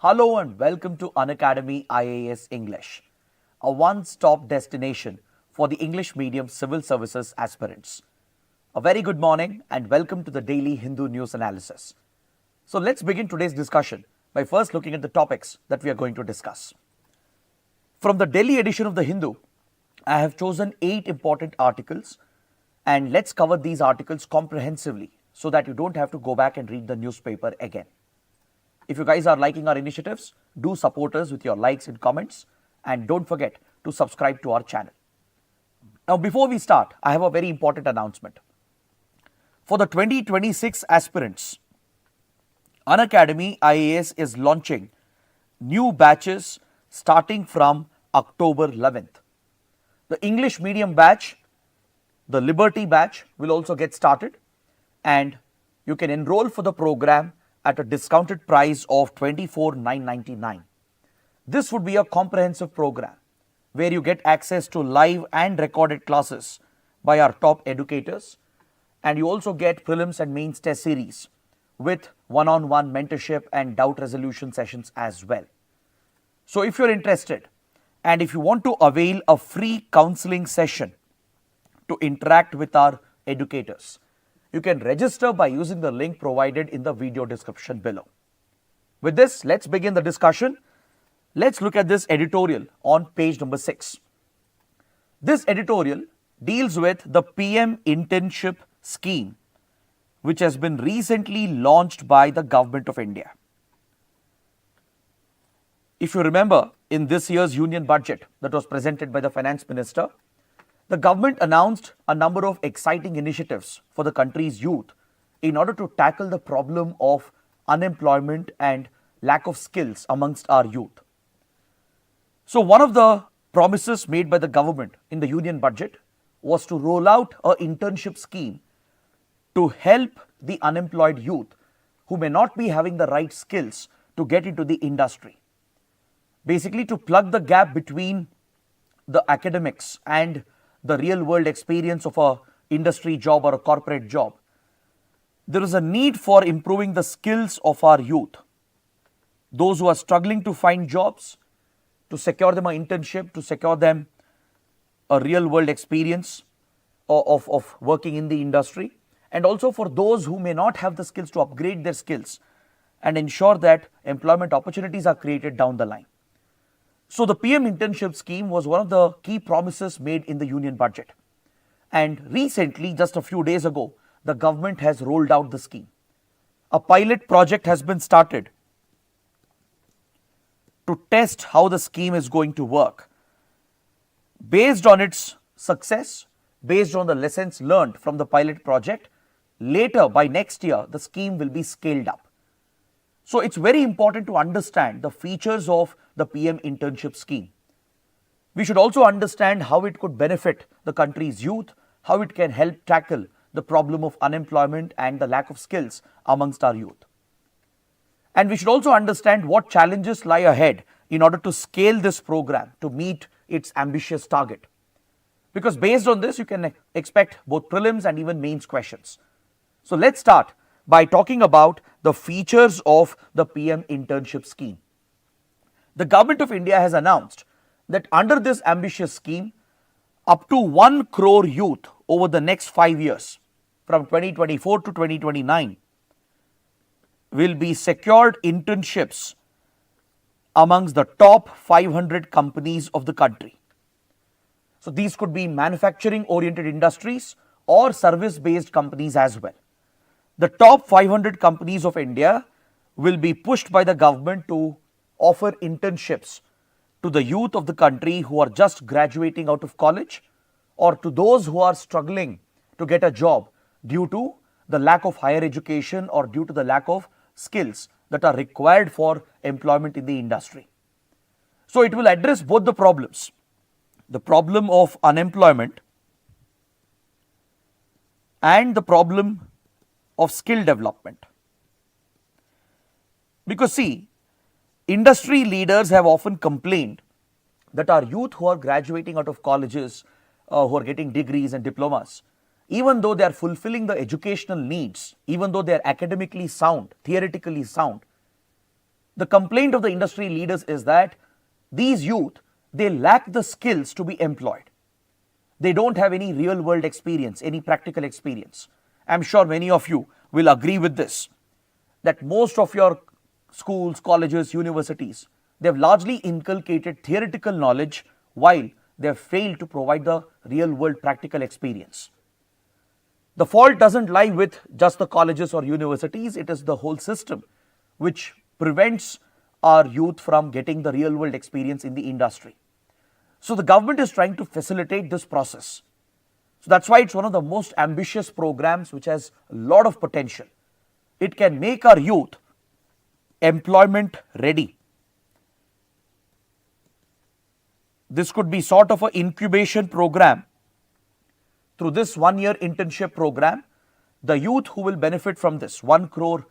Hello and welcome to Unacademy IAS English, a one-stop destination for the English medium civil services aspirants. A very good morning and welcome to the daily Hindu news analysis. So let's begin today's discussion by first looking at the topics that we are going to discuss. From the Delhi edition of the Hindu, I have chosen 8 important articles and let's cover these articles comprehensively so that you don't have to go back and read the newspaper again. If you guys are liking our initiatives, do support us with your likes and comments and don't forget to subscribe to our channel. Now before we start, I have a very important announcement. For the 2026 aspirants, Unacademy IAS is launching new batches starting from October 11th. The English medium batch, the Liberty batch will also get started and you can enroll for the program at a discounted price of 24,999. This would be a comprehensive program where you get access to live and recorded classes by our top educators, and you also get prelims and mains test series with one-on-one mentorship and doubt resolution sessions as well. So if you're interested and if you want to avail a free counseling session to interact with our educators, you can register by using the link provided in the video description below. With this, let's begin the discussion. Let's look at this editorial on page number 6. This editorial deals with the PM Internship scheme, which has been recently launched by the Government of India. If you remember, in this year's union budget that was presented by the Finance Minister, the government announced a number of exciting initiatives for the country's youth in order to tackle the problem of unemployment and lack of skills amongst our youth. So one of the promises made by the government in the union budget was to roll out an internship scheme to help the unemployed youth who may not be having the right skills to get into the industry. Basically to plug the gap between the academics and the real world experience of a industry job or a corporate job. There is a need for improving the skills of our youth. Those who are struggling to find jobs, to secure them an internship, to secure them a real world experience of working in the industry, and also for those who may not have the skills to upgrade their skills and ensure that employment opportunities are created down the line. So the PM Internship scheme was one of the key promises made in the union budget. And recently, just a few days ago, the government has rolled out the scheme. A pilot project has been started to test how the scheme is going to work. Based on its success, based on the lessons learned from the pilot project, later by next year, the scheme will be scaled up. So it's very important to understand the features of the PM Internship scheme. We should also understand how it could benefit the country's youth, how it can help tackle the problem of unemployment and the lack of skills amongst our youth. And we should also understand what challenges lie ahead in order to scale this program to meet its ambitious target. Because based on this, you can expect both prelims and even mains questions. So let's start by talking about the features of the PM Internship scheme. The Government of India has announced that under this ambitious scheme, up to 1 crore youth over the next 5 years, from 2024 to 2029, will be secured internships amongst the top 500 companies of the country. So these could be manufacturing oriented industries or service based companies as well. The top 500 companies of India will be pushed by the government to offer internships to the youth of the country who are just graduating out of college or to those who are struggling to get a job due to the lack of higher education or due to the lack of skills that are required for employment in the industry. So it will address both the problems, the problem of unemployment and the problem of skill development. Because see, industry leaders have often complained that our youth who are graduating out of colleges, who are getting degrees and diplomas, even though they are fulfilling the educational needs, even though they are academically sound, theoretically sound, The complaint of the industry leaders is that these youth, they lack the skills to be employed. They don't have any real world experience, any practical experience. I'm sure many of you will agree with this, that most of your schools, colleges, universities, they've largely inculcated theoretical knowledge while they've failed to provide the real world practical experience. The fault doesn't lie with just the colleges or universities, it is the whole system which prevents our youth from getting the real world experience in the industry. So the government is trying to facilitate this process. So that's why it's one of the most ambitious programs which has a lot of potential. It can make our youth employment ready. This could be sort of an incubation program. Through this 1 year internship program, the youth who will benefit from this, 1 crore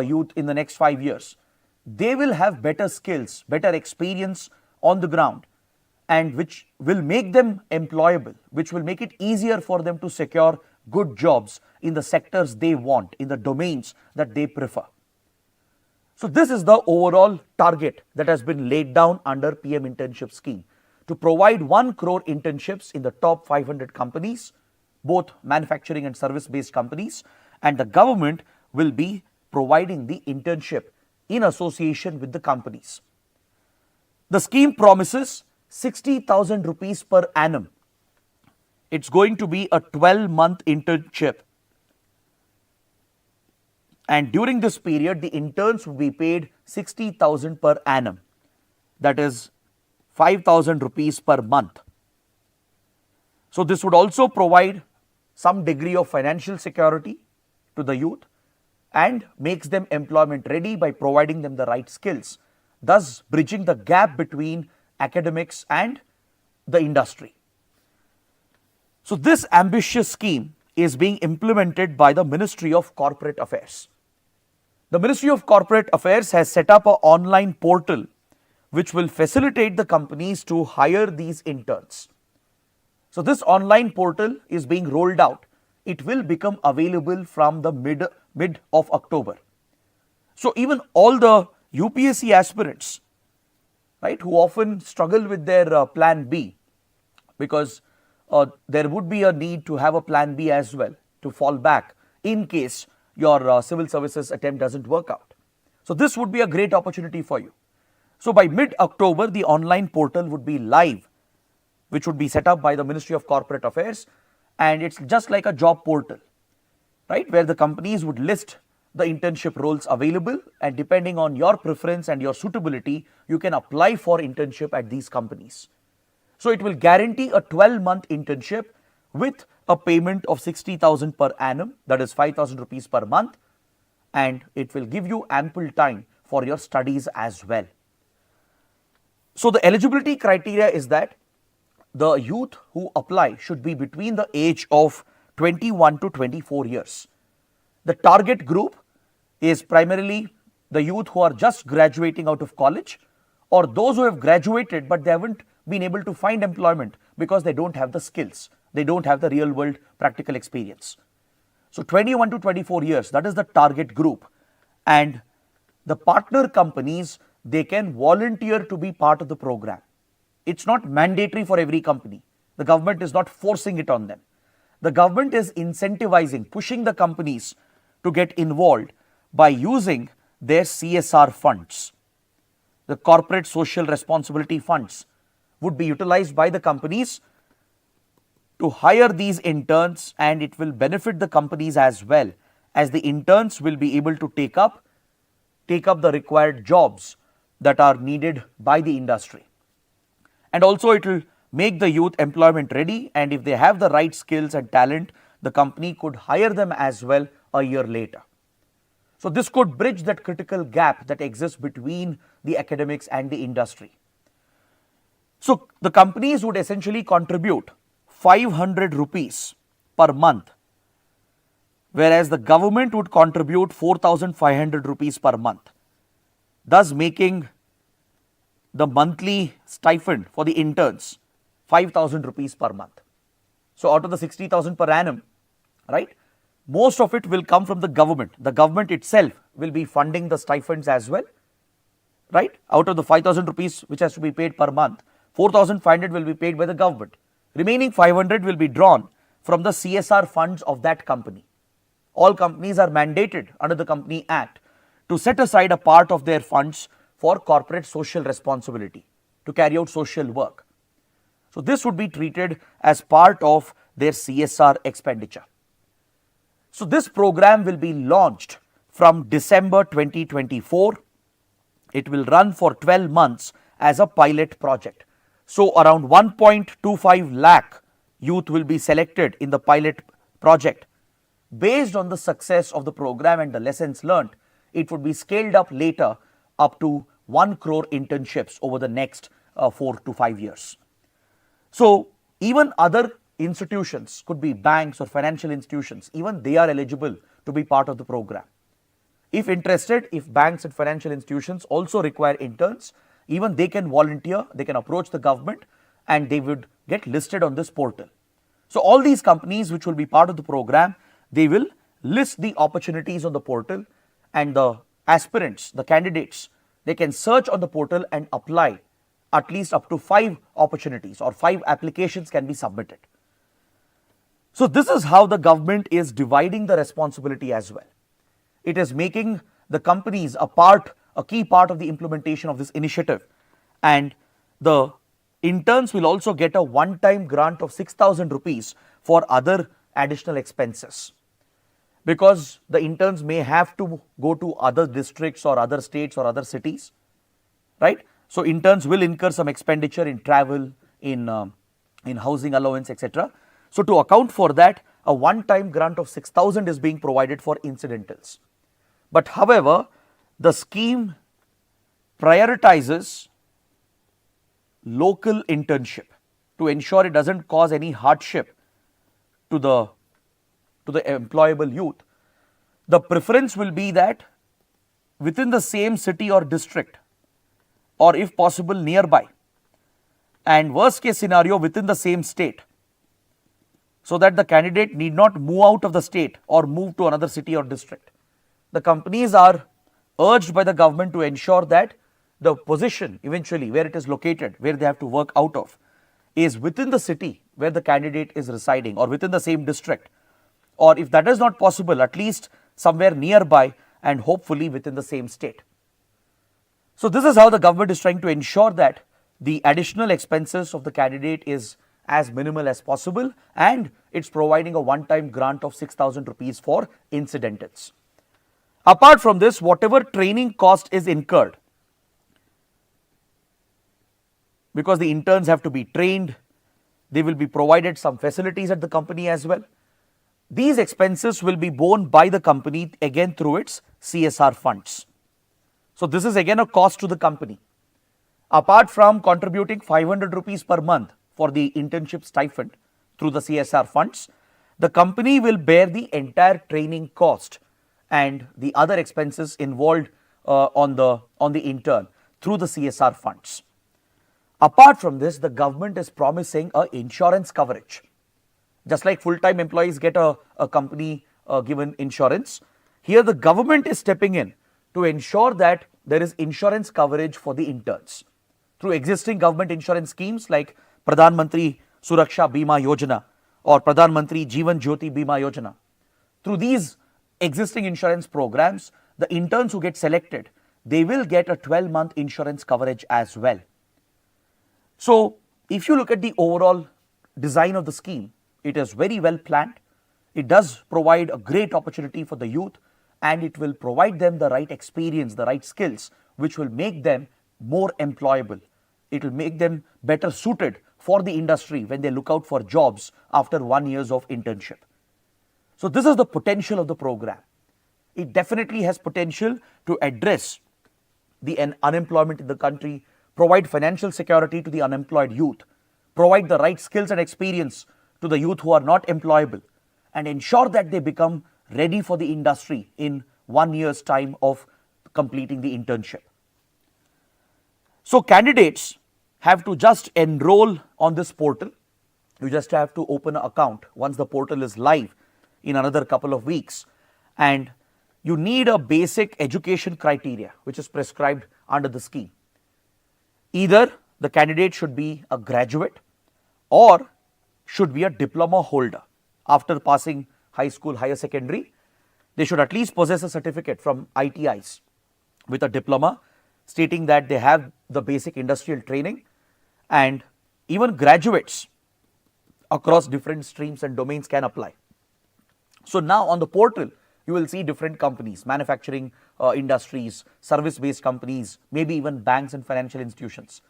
youth in the next 5 years, they will have better skills, better experience on the ground, and which will make them employable, which will make it easier for them to secure good jobs in the sectors they want, in the domains that they prefer. So this is the overall target that has been laid down under PM Internship scheme, to provide 1 crore internships in the top 500 companies, both manufacturing and service based companies, and the government will be providing the internship in association with the companies. The scheme promises 60,000 rupees per annum. It's going to be a 12-month internship. And during this period, the interns will be paid 60,000 per annum. That is 5,000 rupees per month. So this would also provide some degree of financial security to the youth and makes them employment ready by providing them the right skills, thus bridging the gap between academics and the industry. So this ambitious scheme is being implemented by the Ministry of Corporate Affairs. The Ministry of Corporate Affairs has set up an online portal which will facilitate the companies to hire these interns. So this online portal is being rolled out. It will become available from the mid of October. So even all the UPSC aspirants, right, who often struggle with their plan B, because there would be a need to have a plan B as well to fall back in case your civil services attempt doesn't work out. So this would be a great opportunity for you. So by mid-October, the online portal would be live, which would be set up by the Ministry of Corporate Affairs, and it's just like a job portal, right, where the companies would list the internship roles available, and depending on your preference and your suitability, you can apply for internship at these companies. So it will guarantee a 12-month internship with a payment of 60,000 per annum, that is 5,000 rupees per month, and it will give you ample time for your studies as well. So the eligibility criteria is that the youth who apply should be between the age of 21 to 24 years. The target group is primarily the youth who are just graduating out of college, or those who have graduated but they haven't been able to find employment because they don't have the skills, they don't have the real world practical experience. So 21 to 24 years, that is the target group, and the partner companies, they can volunteer to be part of the program. It's not mandatory for every company. The government is not forcing it on them. The government is incentivizing, pushing the companies to get involved by using their CSR funds. The corporate social responsibility funds would be utilized by the companies to hire these interns, and it will benefit the companies as well, as the interns will be able to take up the required jobs that are needed by the industry. And also it will make the youth employment ready, and if they have the right skills and talent, the company could hire them as well a year later. So this could bridge that critical gap that exists between the academics and the industry. So the companies would essentially contribute 500 rupees per month, whereas the government would contribute 4,500 rupees per month, thus making the monthly stipend for the interns 5,000 rupees per month. So out of the 60,000 per annum, right, most of it will come from the government. The government itself will be funding the stipends as well, right? Out of the 5,000 rupees which has to be paid per month, 4,500 will be paid by the government. Remaining 500 will be drawn from the CSR funds of that company. All companies are mandated under the Company Act to set aside a part of their funds for corporate social responsibility, to carry out social work. So this would be treated as part of their CSR expenditure. So this program will be launched from December 2024. It will run for 12 months as a pilot project. So around 1.25 lakh youth will be selected in the pilot project. Based on the success of the program and the lessons learned, it would be scaled up later up to 1 crore internships over the next 4 to 5 years. So even other institutions, could be banks or financial institutions, even they are eligible to be part of the program. If interested, if banks and financial institutions also require interns, even they can volunteer, they can approach the government and they would get listed on this portal. So all these companies which will be part of the program, they will list the opportunities on the portal, and the aspirants, the candidates, they can search on the portal and apply at least up to 5 opportunities, or 5 applications can be submitted. So this is how the government is dividing the responsibility as well. It is making the companies a key part of the implementation of this initiative, and the interns will also get a one-time grant of 6,000 rupees for other additional expenses, because the interns may have to go to other districts or other states or other cities, right? So interns will incur some expenditure in travel, in housing allowance, etc. So to account for that, a one-time grant of 6,000 is being provided for incidentals. But however, the scheme prioritizes local internship to ensure it doesn't cause any hardship to the employable youth. The preference will be that within the same city or district, or if possible nearby, and worst case scenario within the same state, so that the candidate need not move out of the state or move to another city or district. The companies are urged by the government to ensure that the position eventually where it is located, where they have to work out of, is within the city where the candidate is residing, or within the same district, or if that is not possible, at least somewhere nearby and hopefully within the same state. So this is how the government is trying to ensure that the additional expenses of the candidate is as minimal as possible, and it's providing a one-time grant of 6,000 rupees for incidentals. Apart from this, whatever training cost is incurred, because the interns have to be trained, they will be provided some facilities at the company as well. These expenses will be borne by the company again through its CSR funds. So this is again a cost to the company. Apart from contributing 500 rupees per month for the internship stipend through the CSR funds, the company will bear the entire training cost and the other expenses involved on the intern through the CSR funds. Apart from this, the government is promising a insurance coverage. Just like full-time employees get a company given insurance, here the government is stepping in to ensure that there is insurance coverage for the interns through existing government insurance schemes like Pradhan Mantri Suraksha Bima Yojana or Pradhan Mantri Jeevan Jyoti Bima Yojana. Through these existing insurance programs, the interns who get selected, they will get a 12-month insurance coverage as well. So if you look at the overall design of the scheme, it is very well planned. It does provide a great opportunity for the youth, and it will provide them the right experience, the right skills, which will make them more employable. It will make them better suited for the industry when they look out for jobs after 1 year of internship. So this is the potential of the program. It definitely has potential to address the unemployment in the country, provide financial security to the unemployed youth, provide the right skills and experience to the youth who are not employable, and ensure that they become ready for the industry in 1 year's time of completing the internship. So candidates have to just enroll on this portal. You just have to open an account once the portal is live in another couple of weeks, and you need a basic education criteria which is prescribed under the scheme. Either the candidate should be a graduate or should be a diploma holder. After passing high school, higher secondary, they should at least possess a certificate from ITIs with a diploma stating that they have the basic industrial training, and even graduates across different streams and domains can apply. So now on the portal, you will see different companies, manufacturing industries, service-based companies, maybe even banks and financial institutions.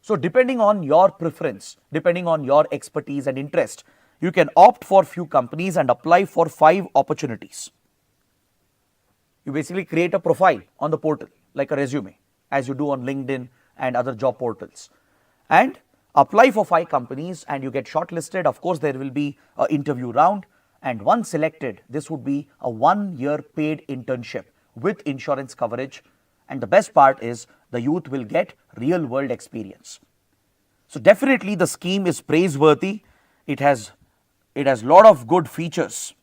So depending on your preference, depending on your expertise and interest, you can opt for few companies and apply for 5 opportunities. You basically create a profile on the portal, like a resume, as you do on LinkedIn and other job portals, and apply for 5 companies and you get shortlisted. Of course, there will be an interview round, and once selected, this would be a 1-year paid internship with insurance coverage, and the best part is the youth will get real world experience. So definitely the scheme is praiseworthy. It has lot of good features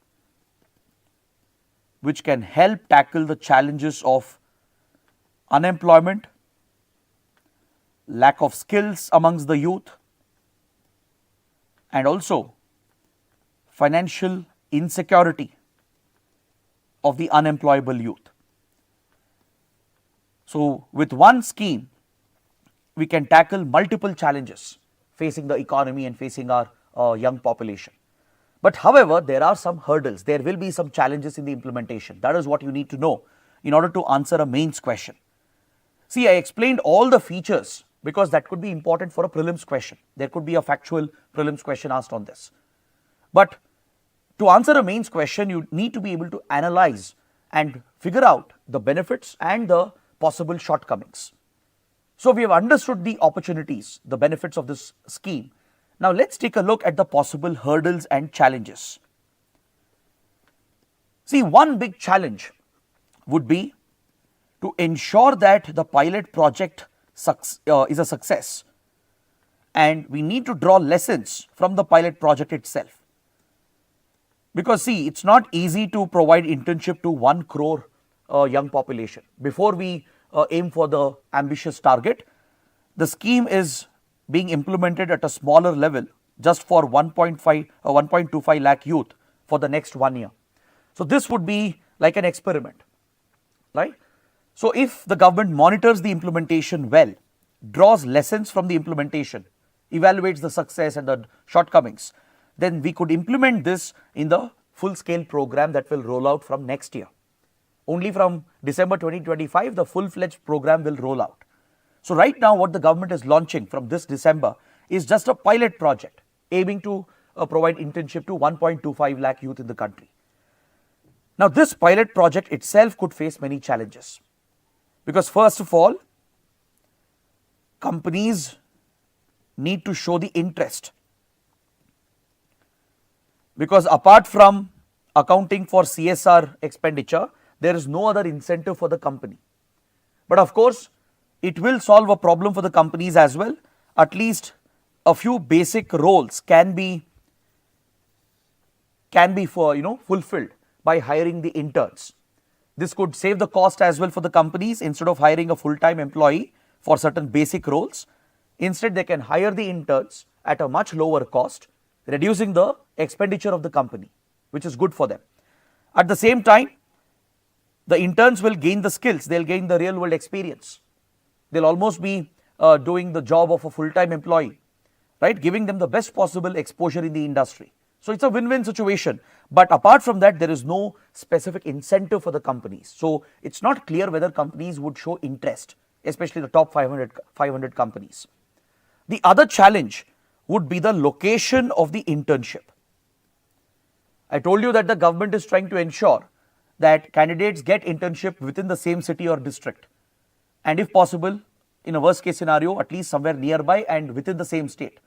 which can help tackle the challenges of unemployment, lack of skills amongst the youth, and also financial insecurity of the unemployable youth. So with one scheme, we can tackle multiple challenges facing the economy and facing our young population. But however, there are some hurdles. There will be some challenges in the implementation. That is what you need to know in order to answer a mains question. See, I explained all the features because that could be important for a prelims question. There could be a factual prelims question asked on this. But to answer a mains question, you need to be able to analyze and figure out the benefits and the possible shortcomings. So we have understood the opportunities, the benefits of this scheme. Now let's take a look at the possible hurdles and challenges. See, one big challenge would be to ensure that the pilot project is a success, and we need to draw lessons from the pilot project itself. Because see, it's not easy to provide internship to 1 crore young population. Before we aim for the ambitious target, the scheme is being implemented at a smaller level just for 1.25 lakh youth for the next 1 year. So this would be like an experiment, right? So if the government monitors the implementation well, draws lessons from the implementation, evaluates the success and the shortcomings, then we could implement this in the full-scale program that will roll out from next year. Only from December 2025, the full-fledged program will roll out. So right now what the government is launching from this December is just a pilot project aiming to provide internship to 1.25 lakh youth in the country. Now this pilot project itself could face many challenges, because first of all, companies need to show the interest, because apart from accounting for CSR expenditure, there is no other incentive for the company. But of course, it will solve a problem for the companies as well. At least a few basic roles can be fulfilled by hiring the interns. This could save the cost as well for the companies. Instead of hiring a full-time employee for certain basic roles, instead they can hire the interns at a much lower cost, reducing the expenditure of the company, which is good for them. At the same time, the interns will gain the skills, they'll gain the real world experience. They'll almost be doing the job of a full-time employee, right? Giving them the best possible exposure in the industry. So it's a win-win situation. But apart from that, there is no specific incentive for the companies. So it's not clear whether companies would show interest, especially the top 500 companies. The other challenge would be the location of the internship. I told you that the government is trying to ensure that candidates get internship within the same city or district, and if possible, in a worst case scenario, at least somewhere nearby and within the same state.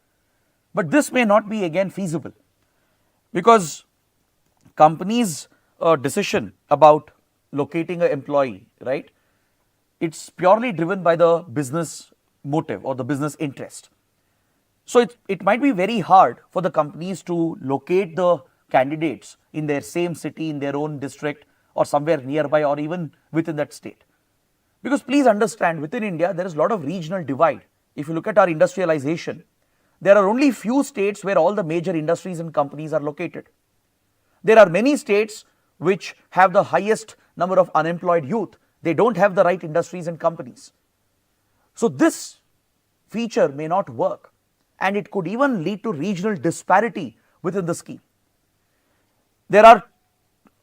But this may not be again feasible, because companies' decision about locating an employee, right, it's purely driven by the business motive or the business interest. So it might be very hard for the companies to locate the candidates in their same city, in their own district, or somewhere nearby, or even within that state. Because please understand, within India, there is a lot of regional divide. If you look at our industrialization, there are only few states where all the major industries and companies are located. There are many states which have the highest number of unemployed youth. They don't have the right industries and companies. So this feature may not work, and it could even lead to regional disparity within the scheme. There are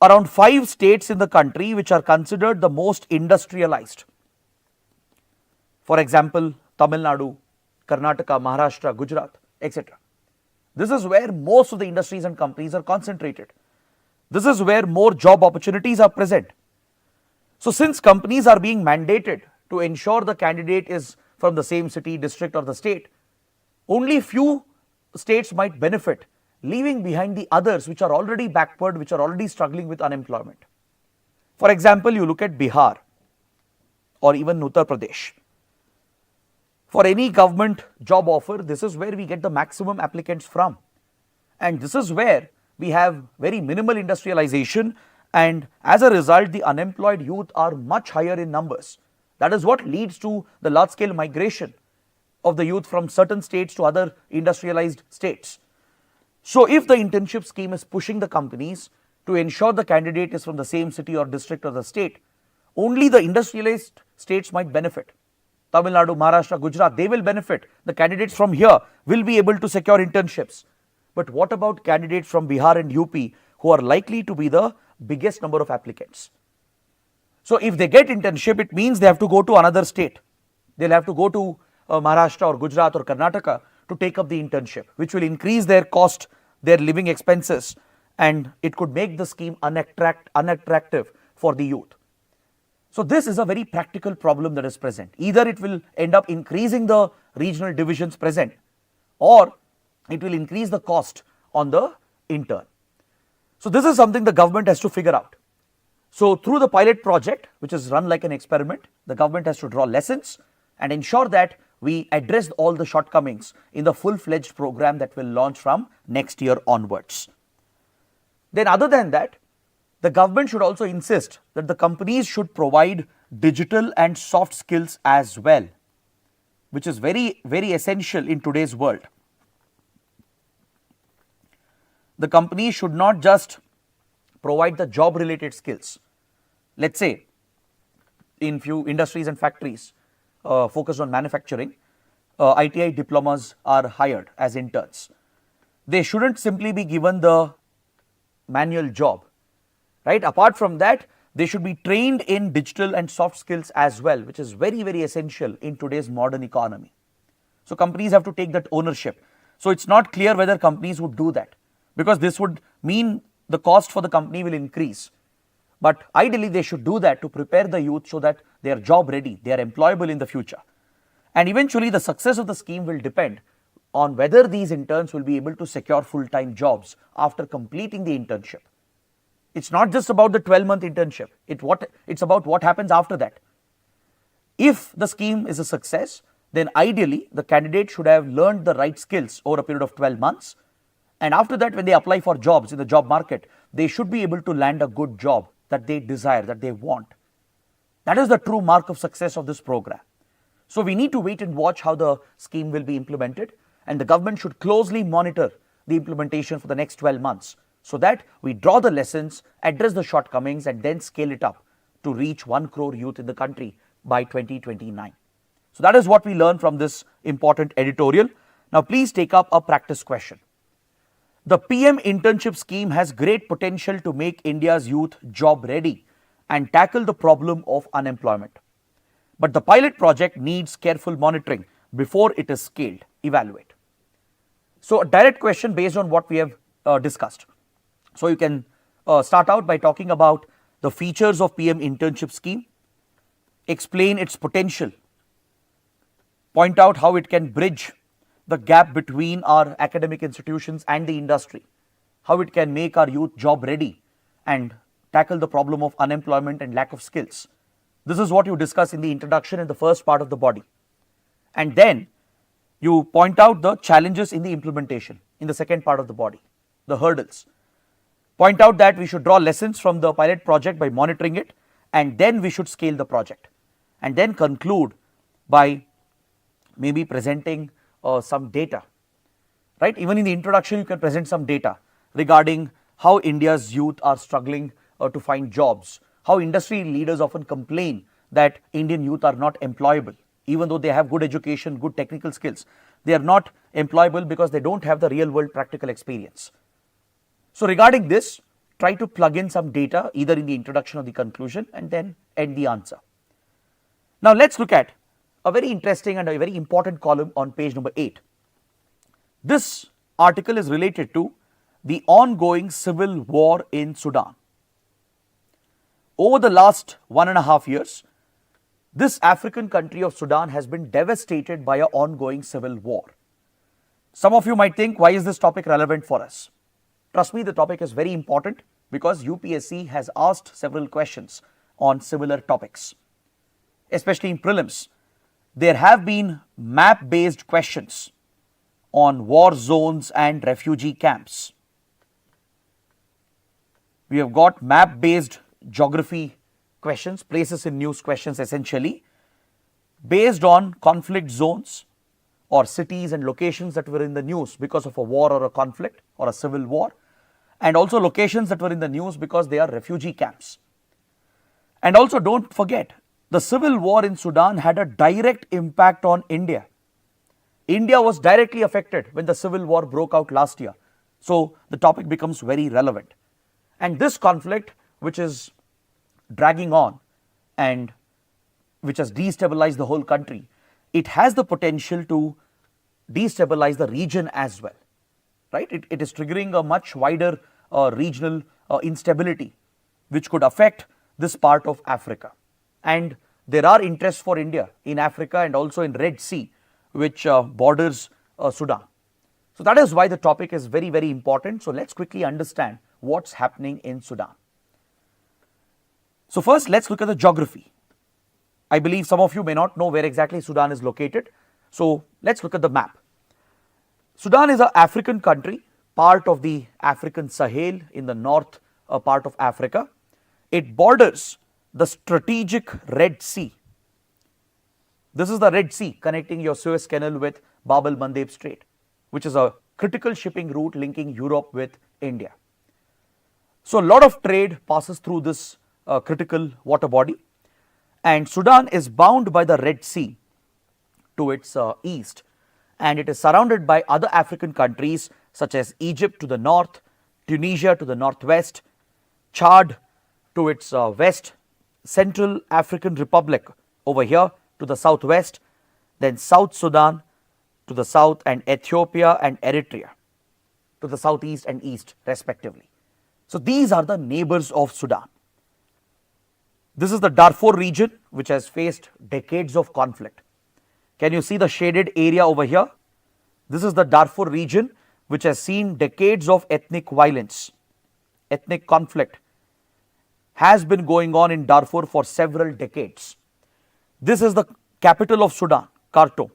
around 5 states in the country which are considered the most industrialized. For example, Tamil Nadu, Karnataka, Maharashtra, Gujarat, etc. This is where most of the industries and companies are concentrated. This is where more job opportunities are present. So since companies are being mandated to ensure the candidate is from the same city, district or the state, only few states might benefit, leaving behind the others which are already backward, which are already struggling with unemployment. For example, you look at Bihar or even Uttar Pradesh. For any government job offer, this is where we get the maximum applicants from. And this is where we have very minimal industrialization, and as a result, the unemployed youth are much higher in numbers. That is what leads to the large scale migration of the youth from certain states to other industrialized states. So if the internship scheme is pushing the companies to ensure the candidate is from the same city or district or the state, only the industrialized states might benefit. Tamil Nadu, Maharashtra, Gujarat, they will benefit. The candidates from here will be able to secure internships. But what about candidates from Bihar and UP who are likely to be the biggest number of applicants? So if they get internship, it means they have to go to another state. They'll have to go to Maharashtra or Gujarat or Karnataka to take up the internship, which will increase their cost, their living expenses, and it could make the scheme unattractive for the youth. So this is a very practical problem that is present. Either it will end up increasing the regional divisions present, or it will increase the cost on the intern. So this is something the government has to figure out. So through the pilot project, which is run like an experiment, the government has to draw lessons and ensure that we address all the shortcomings in the full-fledged program that will launch from next year onwards. Then other than that, the government should also insist that the companies should provide digital and soft skills as well, which is very, very essential in today's world. The companies should not just provide the job related skills. Let's say in few industries and factories focused on manufacturing, ITI diplomas are hired as interns. They shouldn't simply be given the manual job, right? Apart from that, they should be trained in digital and soft skills as well, which is very, very essential in today's modern economy. So companies have to take that ownership. So it's not clear whether companies would do that, because this would mean the cost for the company will increase. But ideally, they should do that to prepare the youth so that they are job ready, they are employable in the future. And eventually, the success of the scheme will depend on whether these interns will be able to secure full-time jobs after completing the internship. It's not just about the 12-month internship, it's about what happens after that. If the scheme is a success, then ideally the candidate should have learned the right skills over a period of 12 months. And after that, when they apply for jobs in the job market, they should be able to land a good job that they desire, that they want. That is the true mark of success of this program. So we need to wait and watch how the scheme will be implemented, and the government should closely monitor the implementation for the next 12 months so that we draw the lessons, address the shortcomings, and then scale it up to reach 1 crore youth in the country by 2029. So that is what we learned from this important editorial. Now please take up a practice question. The PM Internship scheme has great potential to make India's youth job ready and tackle the problem of unemployment. But the pilot project needs careful monitoring before it is scaled. Evaluate. So a direct question based on what we have discussed. So you can start out by talking about the features of PM Internship scheme, explain its potential, point out how it can bridge the gap between our academic institutions and the industry, how it can make our youth job ready and tackle the problem of unemployment and lack of skills. This is what you discuss in the introduction in the first part of the body. And then you point out the challenges in the implementation in the second part of the body, the hurdles. Point out that we should draw lessons from the pilot project by monitoring it, and then we should scale the project. and then conclude by maybe presenting some data, right? Even in the introduction, you can present some data regarding how India's youth are struggling to find jobs, how industry leaders often complain that Indian youth are not employable, even though they have good education, good technical skills. They are not employable because they don't have the real world practical experience. So regarding this, try to plug in some data either in the introduction or the conclusion and then end the answer. Now let's look at a very interesting and a very important column on page number 8. This article is related to the ongoing civil war in Sudan. Over the last 1.5 years, this African country of Sudan has been devastated by an ongoing civil war. Some of you might think, why is this topic relevant for us? Trust me, the topic is very important because UPSC has asked several questions on similar topics, especially in prelims. There have been map-based questions on war zones and refugee camps. We have got map-based geography questions, places in news questions essentially, based on conflict zones or cities and locations that were in the news because of a war or a conflict or a civil war, and also locations that were in the news because they are refugee camps. And also don't forget, the civil war in Sudan had a direct impact on India. India was directly affected when the civil war broke out last year. So the topic becomes very relevant. And this conflict, which is dragging on and which has destabilized the whole country, it has the potential to destabilize the region as well, right? It is triggering a much wider regional instability which could affect this part of Africa. And there are interests for India in Africa and also in Red Sea, which borders Sudan. So that is why the topic is very, very important. So let's quickly understand what's happening in Sudan. So first, let's look at the geography. I believe some of you may not know where exactly Sudan is located. So let's look at the map. Sudan is an African country, part of the African Sahel in the north part of Africa. It borders the strategic Red Sea. This is the Red Sea connecting your Suez Canal with Bab el-Mandeb Strait, which is a critical shipping route linking Europe with India. So a lot of trade passes through this critical water body, and Sudan is bound by the Red Sea to its east, and it is surrounded by other African countries such as Egypt to the north, Tunisia to the northwest, Chad to its west, Central African Republic over here to the southwest, then South Sudan to the south, and Ethiopia and Eritrea to the southeast and east respectively. So these are the neighbors of Sudan. This is the Darfur region which has faced decades of conflict. Can you see the shaded area over here? This is the Darfur region which has seen decades of ethnic violence. Ethnic conflict has been going on in Darfur for several decades. This is the capital of Sudan, Khartoum.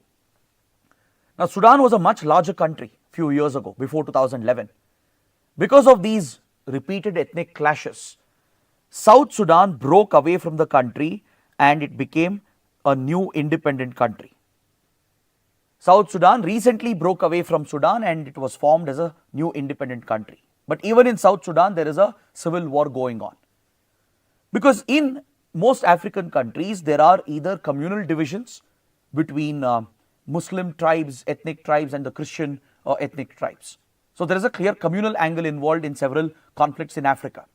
Now Sudan was a much larger country few years ago, before 2011. Because of these repeated ethnic clashes, South Sudan broke away from the country and it became a new independent country. South Sudan recently broke away from Sudan and it was formed as a new independent country. But even in South Sudan, there is a civil war going on. Because in most African countries, there are either communal divisions between Muslim tribes, ethnic tribes, and the Christian ethnic tribes. So there is a clear communal angle involved in several conflicts in Africa.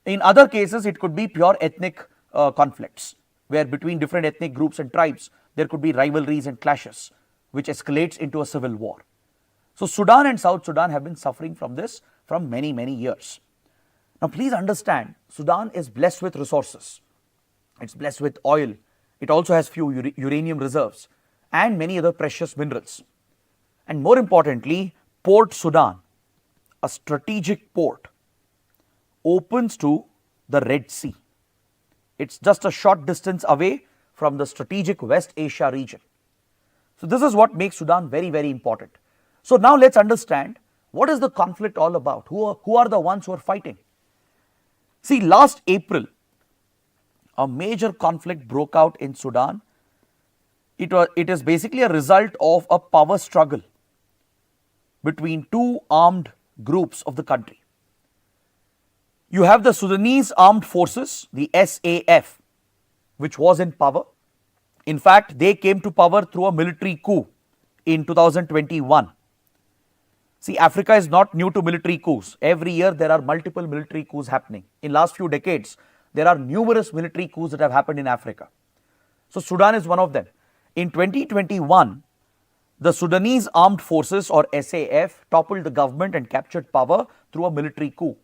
In other cases, it could be pure ethnic conflicts, where between different ethnic groups and tribes, there could be rivalries and clashes, which escalates into a civil war. So Sudan and South Sudan have been suffering from this from many, many years. Now please understand, Sudan is blessed with resources. It's blessed with oil. It also has few uranium reserves and many other precious minerals. And more importantly, Port Sudan, a strategic port, opens to the Red Sea. It's just a short distance away from the strategic West Asia region. So this is what makes Sudan very, very important. So now let's understand, what is the conflict all about? Who are the ones who are fighting? See, last April, a major conflict broke out in Sudan. It is basically a result of a power struggle between two armed groups of the country. You have the Sudanese Armed Forces, the SAF, which was in power. In fact, they came to power through a military coup in 2021. See, Africa is not new to military coups. Every year there are multiple military coups happening. In last few decades, there are numerous military coups that have happened in Africa. So Sudan is one of them. In 2021, the Sudanese Armed Forces or SAF toppled the government and captured power through a military coup.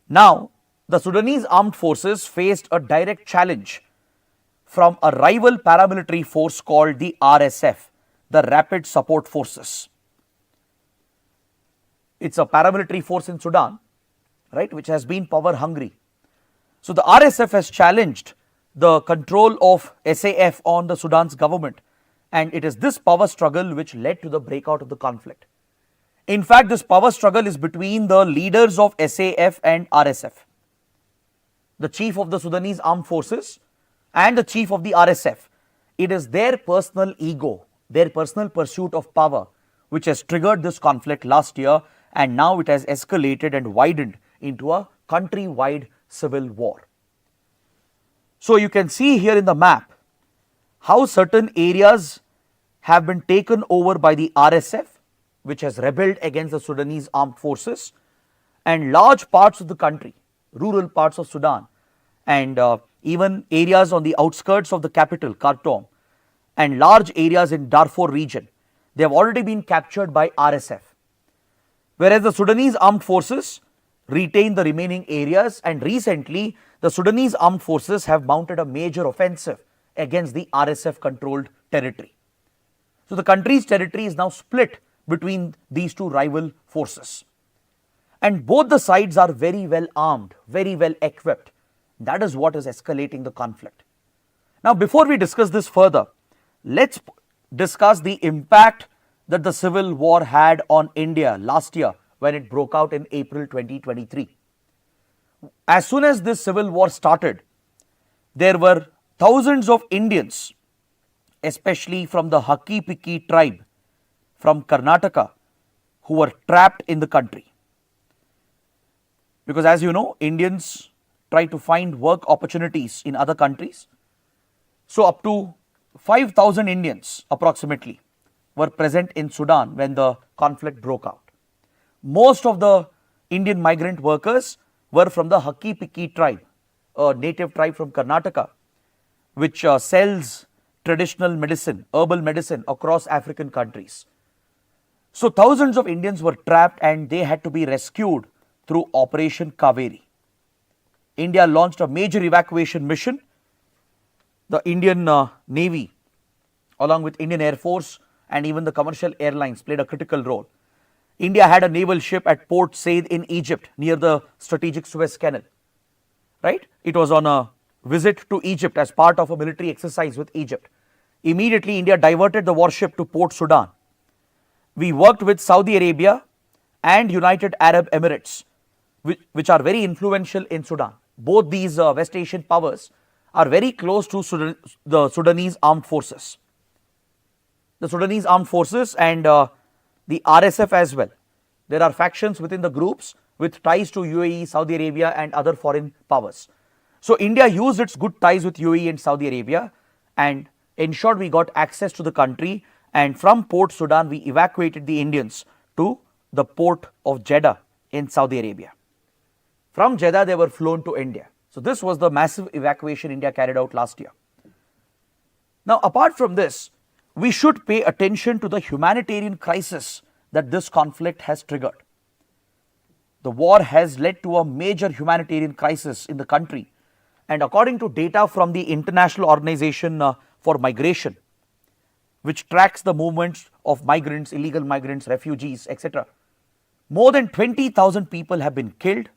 Now, the Sudanese Armed Forces faced a direct challenge from a rival paramilitary force called the RSF, the Rapid Support Forces. It's a paramilitary force in Sudan, right, which has been power hungry. So the RSF has challenged the control of SAF on the Sudan's government, and it is this power struggle which led to the breakout of the conflict. In fact, this power struggle is between the leaders of SAF and RSF. The chief of the Sudanese Armed Forces and the chief of the RSF. It is their personal ego, their personal pursuit of power which has triggered this conflict last year, and now it has escalated and widened into a country-wide civil war. So you can see here in the map how certain areas have been taken over by the RSF, which has rebelled against the Sudanese Armed Forces, and large parts of the country, rural parts of Sudan, and even areas on the outskirts of the capital, Khartoum, and large areas in Darfur region, they have already been captured by RSF. Whereas the Sudanese Armed Forces retain the remaining areas, and recently the Sudanese Armed Forces have mounted a major offensive against the RSF controlled territory. So the country's territory is now split between these two rival forces, and both the sides are very well armed, very well equipped. That is what is escalating the conflict. Now, before we discuss this further, let's discuss the impact that the civil war had on India last year when it broke out in April 2023. As soon as this civil war started, there were thousands of Indians, especially from the Hakki-Pikki tribe from Karnataka, who were trapped in the country. Because as you know, Indians try to find work opportunities in other countries. So up to 5,000 Indians approximately were present in Sudan when the conflict broke out. Most of the Indian migrant workers were from the Hakki-Pikki tribe, a native tribe from Karnataka, which sells traditional medicine, herbal medicine across African countries. So thousands of Indians were trapped and they had to be rescued through Operation Kaveri. India launched a major evacuation mission. The Indian Navy, along with Indian Air Force and even the commercial airlines, played a critical role. India had a naval ship at Port Said in Egypt near the strategic Suez Canal. Right? It was on a visit to Egypt as part of a military exercise with Egypt. Immediately, India diverted the warship to Port Sudan. We worked with Saudi Arabia and United Arab Emirates, which are very influential in Sudan. Both these West Asian powers are very close to the Sudanese Armed Forces. The Sudanese Armed Forces and the RSF as well. There are factions within the groups with ties to UAE, Saudi Arabia and other foreign powers. So India used its good ties with UAE and Saudi Arabia and ensured we got access to the country, and from Port Sudan we evacuated the Indians to the port of Jeddah in Saudi Arabia. From Jeddah they were flown to India. So this was the massive evacuation India carried out last year. Now apart from this, we should pay attention to the humanitarian crisis that this conflict has triggered. The war has led to a major humanitarian crisis in the country, and according to data from the International Organization for Migration, which tracks the movements of migrants, illegal migrants, refugees, etc., more than 20,000 people have been killed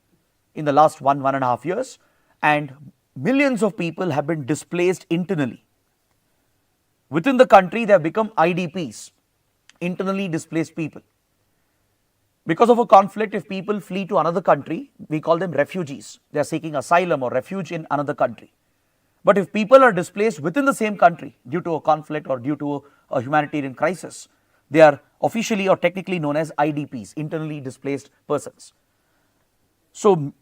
in the last 1.5 years, and millions of people have been displaced internally. Within the country, they have become IDPs, internally displaced people. Because of a conflict, if people flee to another country, we call them refugees. They are seeking asylum or refuge in another country. But if people are displaced within the same country due to a conflict or due to a humanitarian crisis, they are officially or technically known as IDPs, internally displaced persons. So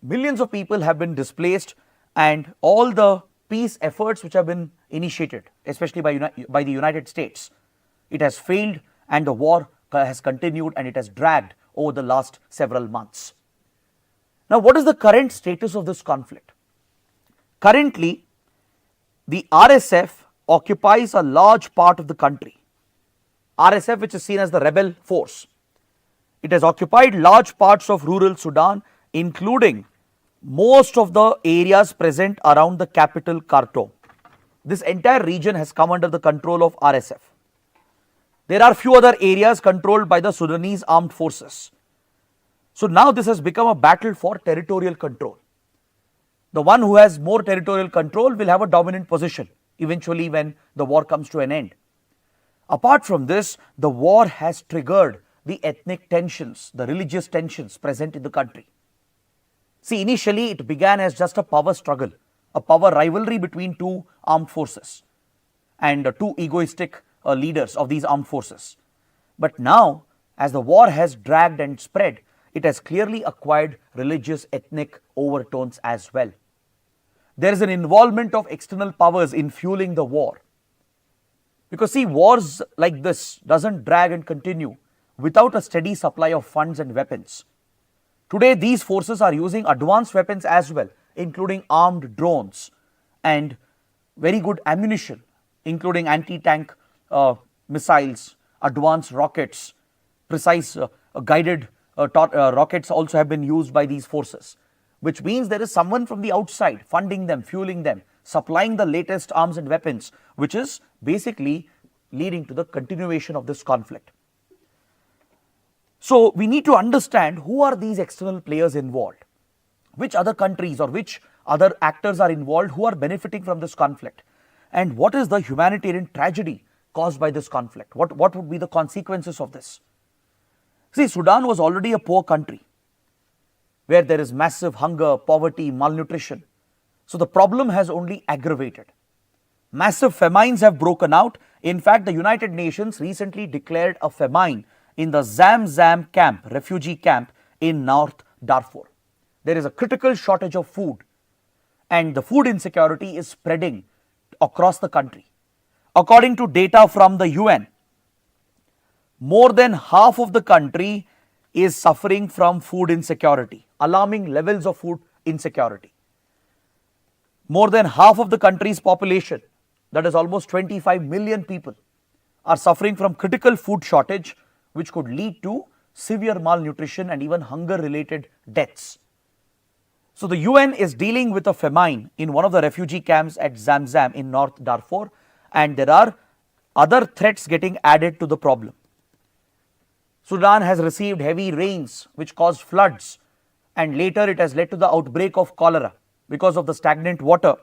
millions of people have been displaced, and all the peace efforts which have been initiated, especially by the United States, it has failed, and the war has continued and it has dragged over the last several months. Now, what is the current status of this conflict? Currently, the RSF occupies a large part of the country. RSF, which is seen as the rebel force, it has occupied large parts of rural Sudan, including most of the areas present around the capital Khartoum. This entire region has come under the control of RSF. There are few other areas controlled by the Sudanese armed forces. So now this has become a battle for territorial control. The one who has more territorial control will have a dominant position eventually when the war comes to an end. Apart from this, the war has triggered the ethnic tensions, the religious tensions present in the country. See, initially it began as just a power struggle, a power rivalry between two armed forces and two egoistic leaders of these armed forces. But now, as the war has dragged and spread, it has clearly acquired religious ethnic overtones as well. There is an involvement of external powers in fueling the war. Because see, wars like this doesn't drag and continue without a steady supply of funds and weapons. Today, these forces are using advanced weapons as well, including armed drones and very good ammunition, including anti-tank missiles, advanced rockets, precise guided rockets also have been used by these forces, which means there is someone from the outside funding them, fueling them, supplying the latest arms and weapons, which is basically leading to the continuation of this conflict. So we need to understand who are these external players involved, which other countries or which other actors are involved who are benefiting from this conflict, and what is the humanitarian tragedy caused by this conflict. What would be the consequences of this? See, Sudan was already a poor country where there is massive hunger, poverty, malnutrition. So the problem has only aggravated. Massive famines have broken out. In fact, the United Nations recently declared a famine in the Zamzam camp, refugee camp in North Darfur. There is a critical shortage of food, and the food insecurity is spreading across the country. According to data from the UN, more than half of the country is suffering from food insecurity, alarming levels of food insecurity. More than half of the country's population, that is almost 25 million people, are suffering from critical food shortage, which could lead to severe malnutrition and even hunger-related deaths. So the UN is dealing with a famine in one of the refugee camps at Zamzam in North Darfur, and there are other threats getting added to the problem. Sudan has received heavy rains which caused floods, and later it has led to the outbreak of cholera because of the stagnant water.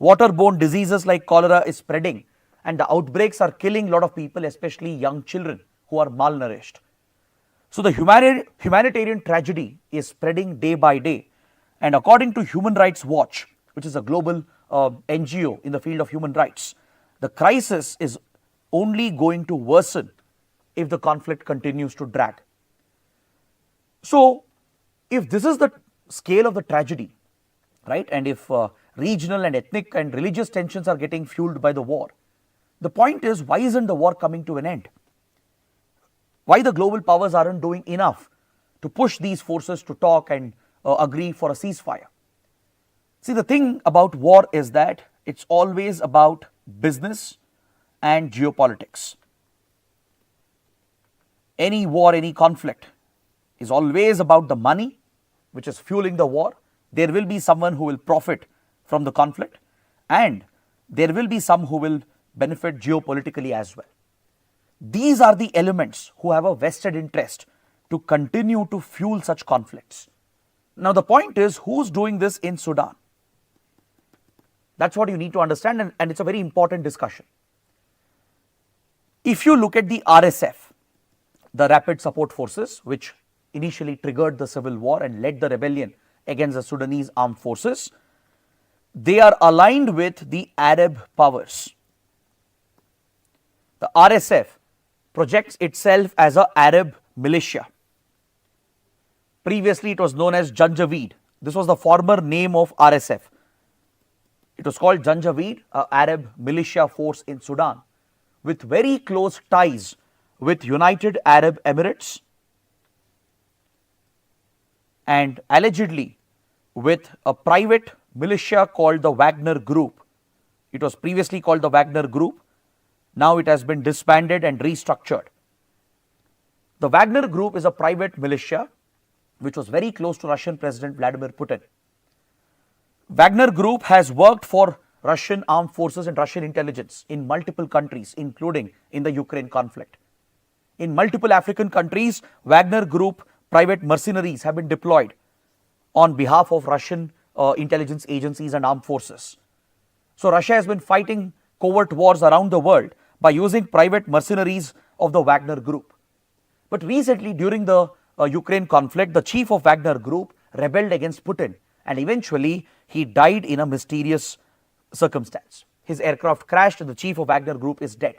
Waterborne diseases like cholera is spreading, and the outbreaks are killing a lot of people, especially young children who are malnourished. So the humanitarian tragedy is spreading day by day, and according to Human Rights Watch, which is a global NGO in the field of human rights, the crisis is only going to worsen if the conflict continues to drag. So if this is the scale of the tragedy, right, and if regional and ethnic and religious tensions are getting fueled by the war, the point is, why isn't the war coming to an end? Why the global powers aren't doing enough to push these forces to talk and agree for a ceasefire? See, the thing about war is that it's always about business and geopolitics. Any war, any conflict is always about the money which is fueling the war. There will be someone who will profit from the conflict, and there will be some who will benefit geopolitically as well. These are the elements who have a vested interest to continue to fuel such conflicts. Now the point is, who's doing this in Sudan? That's what you need to understand, and it's a very important discussion. If you look at the RSF, the Rapid Support Forces, which initially triggered the civil war and led the rebellion against the Sudanese armed forces, they are aligned with the Arab powers. The RSF projects itself as an Arab militia. Previously, it was known as Janjaweed. This was the former name of RSF. It was called Janjaweed, an Arab militia force in Sudan, with very close ties with United Arab Emirates and allegedly with a private militia called the Wagner Group. It was previously called the Wagner Group. Now it has been disbanded and restructured. The Wagner Group is a private militia which was very close to Russian President Vladimir Putin. Wagner Group has worked for Russian armed forces and Russian intelligence in multiple countries, including in the Ukraine conflict. In multiple African countries, Wagner Group private mercenaries have been deployed on behalf of Russian intelligence agencies and armed forces. So Russia has been fighting covert wars around the world by using private mercenaries of the Wagner Group. But recently, during the Ukraine conflict, the chief of Wagner Group rebelled against Putin, and eventually he died in a mysterious circumstance. His aircraft crashed and the chief of Wagner Group is dead.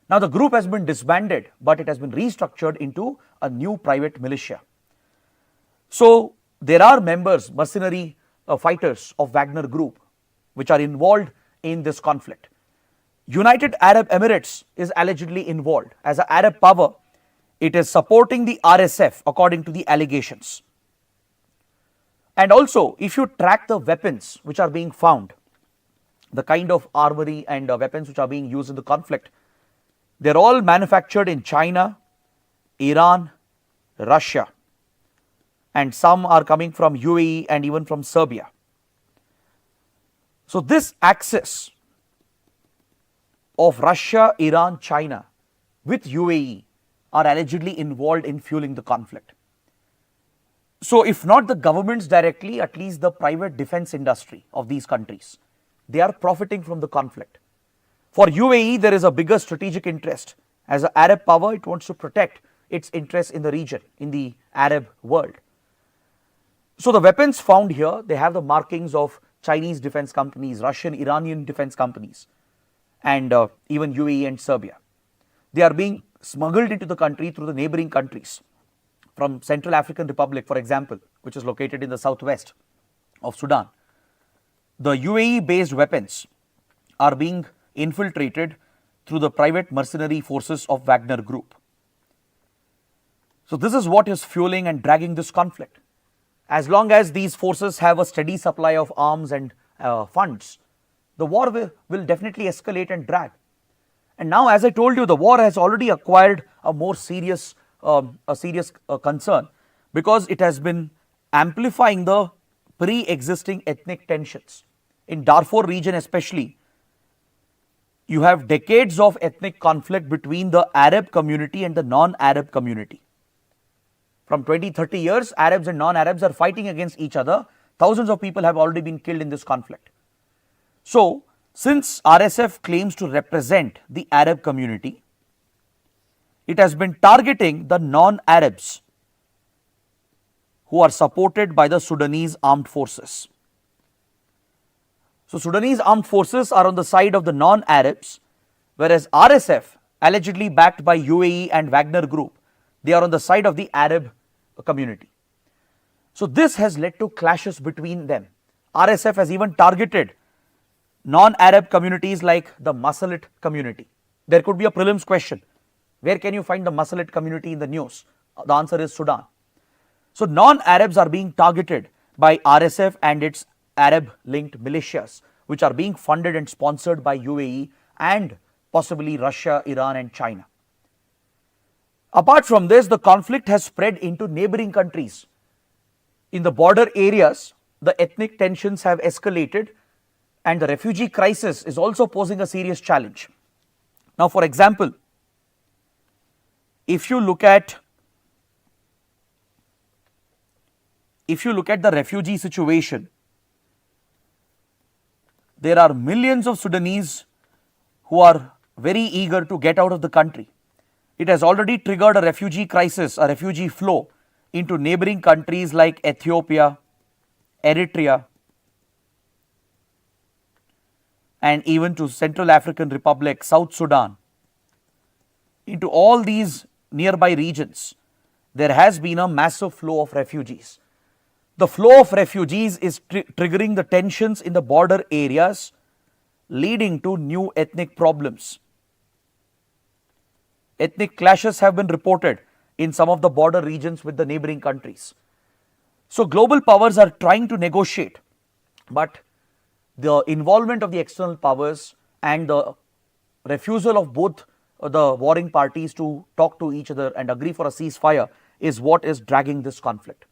Now the group has been disbanded, but it has been restructured into a new private militia. So there are members, mercenary fighters of Wagner Group, which are involved in this conflict. United Arab Emirates is allegedly involved. As an Arab power, it is supporting the RSF according to the allegations. And also, if you track the weapons which are being found, the kind of armory and weapons which are being used in the conflict, they're all manufactured in China, Iran, Russia, and some are coming from UAE and even from Serbia. So this axis of Russia, Iran, China with UAE are allegedly involved in fueling the conflict. So if not the governments directly, at least the private defense industry of these countries, they are profiting from the conflict. For UAE, there is a bigger strategic interest. As an Arab power, it wants to protect its interests in the region, in the Arab world. So the weapons found here, they have the markings of Chinese defense companies, Russian, Iranian defense companies, and even UAE and Serbia. They are being smuggled into the country through the neighboring countries. From Central African Republic, for example, which is located in the southwest of Sudan. The UAE-based weapons are being infiltrated through the private mercenary forces of Wagner Group. So this is what is fueling and dragging this conflict. As long as these forces have a steady supply of arms and funds, the war will definitely escalate and drag. And now, as I told you, the war has already acquired a more serious concern, because it has been amplifying the pre-existing ethnic tensions. In Darfur region especially, you have decades of ethnic conflict between the Arab community and the non-Arab community. From 20-30 years, Arabs and non-Arabs are fighting against each other. Thousands of people have already been killed in this conflict. So, since RSF claims to represent the Arab community, it has been targeting the non-Arabs who are supported by the Sudanese armed forces. So Sudanese armed forces are on the side of the non-Arabs, whereas RSF, allegedly backed by UAE and Wagner Group, they are on the side of the Arab community. So this has led to clashes between them. RSF has even targeted non-Arab communities like the Masalit community. There could be a prelims question. Where can you find the Masalit community in the news? The answer is Sudan. So non-Arabs are being targeted by RSF and its Arab-linked militias, which are being funded and sponsored by UAE and possibly Russia, Iran and China. Apart from this, the conflict has spread into neighboring countries. In the border areas, the ethnic tensions have escalated and the refugee crisis is also posing a serious challenge. Now, for example, if you look at the refugee situation, there are millions of Sudanese who are very eager to get out of the country. It has already triggered a refugee crisis, a refugee flow into neighboring countries like Ethiopia, Eritrea, and even to Central African Republic, South Sudan, into all these nearby regions, there has been a massive flow of refugees. The flow of refugees is triggering the tensions in the border areas, leading to new ethnic problems. Ethnic clashes have been reported in some of the border regions with the neighboring countries. So global powers are trying to negotiate, but the involvement of the external powers and the refusal of both the warring parties to talk to each other and agree for a ceasefire is what is dragging this conflict.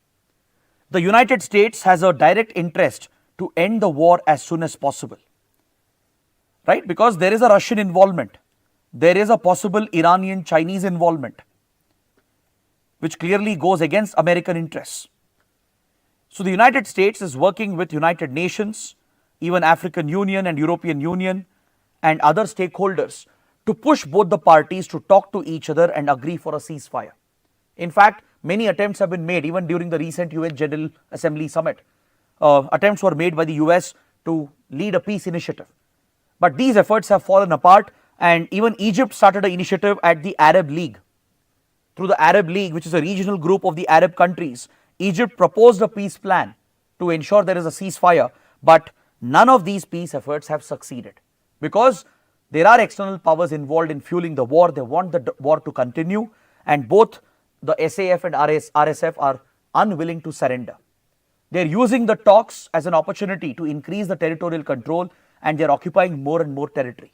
The United States has a direct interest to end the war as soon as possible, right? Because there is a Russian involvement, there is a possible Iranian-Chinese involvement, which clearly goes against American interests. So the United States is working with United Nations, even African Union and European Union and other stakeholders to push both the parties to talk to each other and agree for a ceasefire. In fact, many attempts have been made even during the recent UN General Assembly summit. Attempts were made by the US to lead a peace initiative. But these efforts have fallen apart, and even Egypt started an initiative at the Arab League. Through the Arab League, which is a regional group of the Arab countries, Egypt proposed a peace plan to ensure there is a ceasefire, but none of these peace efforts have succeeded because there are external powers involved in fueling the war. They want the war to continue, and both the SAF and RSF are unwilling to surrender. They are using the talks as an opportunity to increase the territorial control, and they are occupying more and more territory.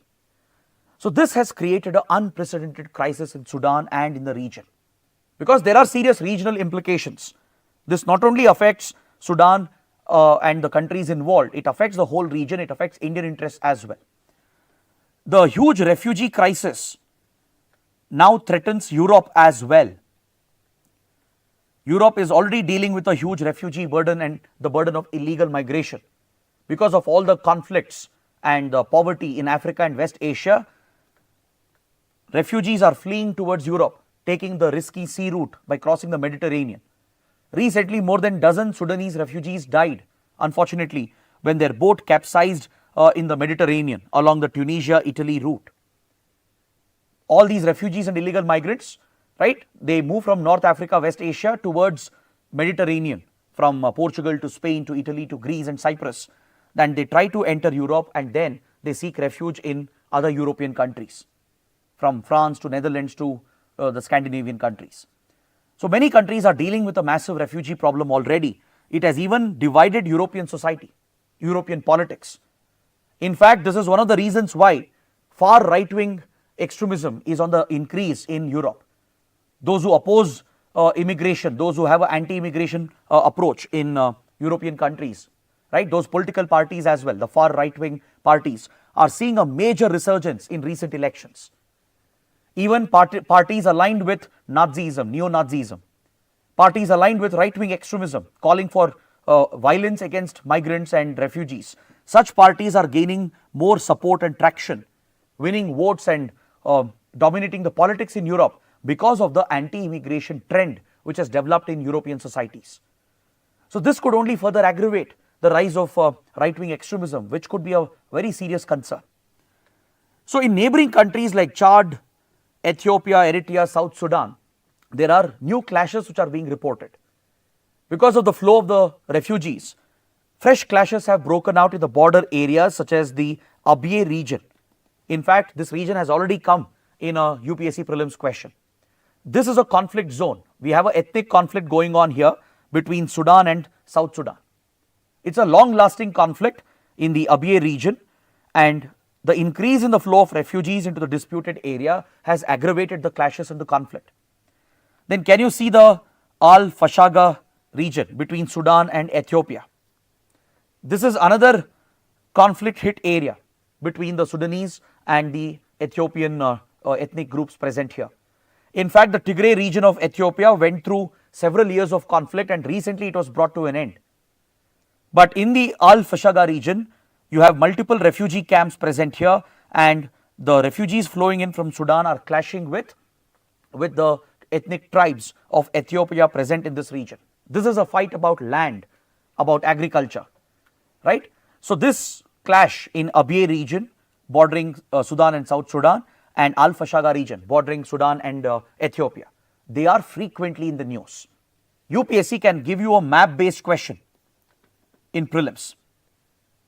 So this has created an unprecedented crisis in Sudan and in the region, because there are serious regional implications. This not only affects Sudan and the countries involved, it affects the whole region, it affects Indian interests as well. The huge refugee crisis now threatens Europe as well. Europe is already dealing with a huge refugee burden and the burden of illegal migration. Because of all the conflicts and the poverty in Africa and West Asia, refugees are fleeing towards Europe, taking the risky sea route by crossing the Mediterranean. Recently, more than a dozen Sudanese refugees died, unfortunately, when their boat capsized in the Mediterranean along the Tunisia-Italy route. All these refugees and illegal migrants, right, they move from North Africa, West Asia towards Mediterranean, from Portugal to Spain to Italy to Greece and Cyprus. Then they try to enter Europe, and then they seek refuge in other European countries, from France to Netherlands to the Scandinavian countries. So many countries are dealing with a massive refugee problem already. It has even divided European society, European politics. In fact, this is one of the reasons why far right-wing extremism is on the increase in Europe. Those who oppose immigration, those who have an anti-immigration approach in European countries, right? Those political parties as well, the far right-wing parties, are seeing a major resurgence in recent elections. Even parties aligned with Nazism, neo-Nazism, parties aligned with right-wing extremism, calling for violence against migrants and refugees. Such parties are gaining more support and traction, winning votes and dominating the politics in Europe because of the anti-immigration trend which has developed in European societies. So this could only further aggravate the rise of right-wing extremism, which could be a very serious concern. So in neighboring countries like Chad, Ethiopia, Eritrea, South Sudan, there are new clashes which are being reported. Because of the flow of the refugees, fresh clashes have broken out in the border areas such as the Abyei region. In fact, this region has already come in a UPSC Prelims question. This is a conflict zone. We have an ethnic conflict going on here between Sudan and South Sudan. It's a long-lasting conflict in the Abyei region, and the increase in the flow of refugees into the disputed area has aggravated the clashes and the conflict. Then can you see the Al-Fashaga region between Sudan and Ethiopia? This is another conflict hit area between the Sudanese and the Ethiopian ethnic groups present here. In fact, the Tigray region of Ethiopia went through several years of conflict, and recently it was brought to an end. But in the Al-Fashaga region, you have multiple refugee camps present here, and the refugees flowing in from Sudan are clashing with the ethnic tribes of Ethiopia present in this region. This is a fight about land, about agriculture, right? So this clash in Abyei region bordering Sudan and South Sudan, and Al Fashaga region bordering Sudan and Ethiopia. They are frequently in the news. UPSC can give you a map based question in prelims.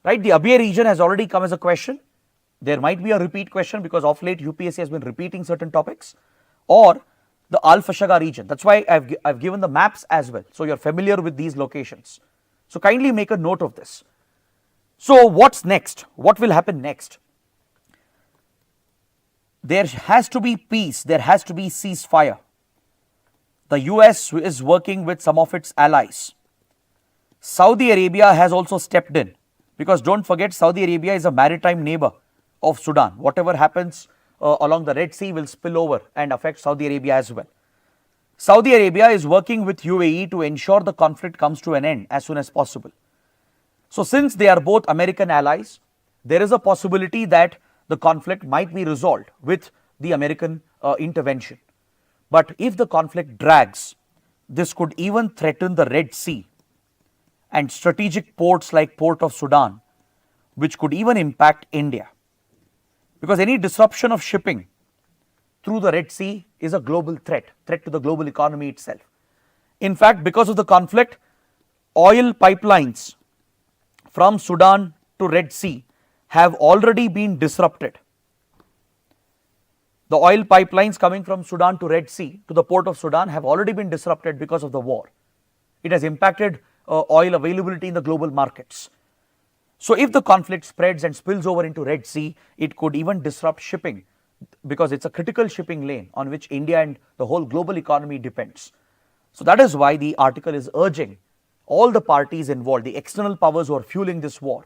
Right, the Abyei region has already come as a question. There might be a repeat question because of late UPSC has been repeating certain topics, or the Al Fashaga region. That's why I've given the maps as well, so you're familiar with these locations. So kindly make a note of this. So what's next? What will happen next? There has to be peace, there has to be ceasefire. The US is working with some of its allies. Saudi Arabia has also stepped in, because don't forget, Saudi Arabia is a maritime neighbor of Sudan. Whatever happens along the Red Sea will spill over and affect Saudi Arabia as well. Saudi Arabia is working with UAE to ensure the conflict comes to an end as soon as possible. So since they are both American allies, there is a possibility that the conflict might be resolved with the American intervention. But if the conflict drags, this could even threaten the Red Sea and strategic ports like Port of Sudan, which could even impact India. Because any disruption of shipping through the Red Sea is a global threat to the global economy itself. In fact, because of the conflict, oil pipelines from Sudan to Red Sea have already been disrupted. The oil pipelines coming from Sudan to Red Sea to the port of Sudan have already been disrupted because of the war. It has impacted oil availability in the global markets. So if the conflict spreads and spills over into Red Sea, it could even disrupt shipping, because it's a critical shipping lane on which India and the whole global economy depends. So that is why the article is urging all the parties involved, the external powers who are fueling this war,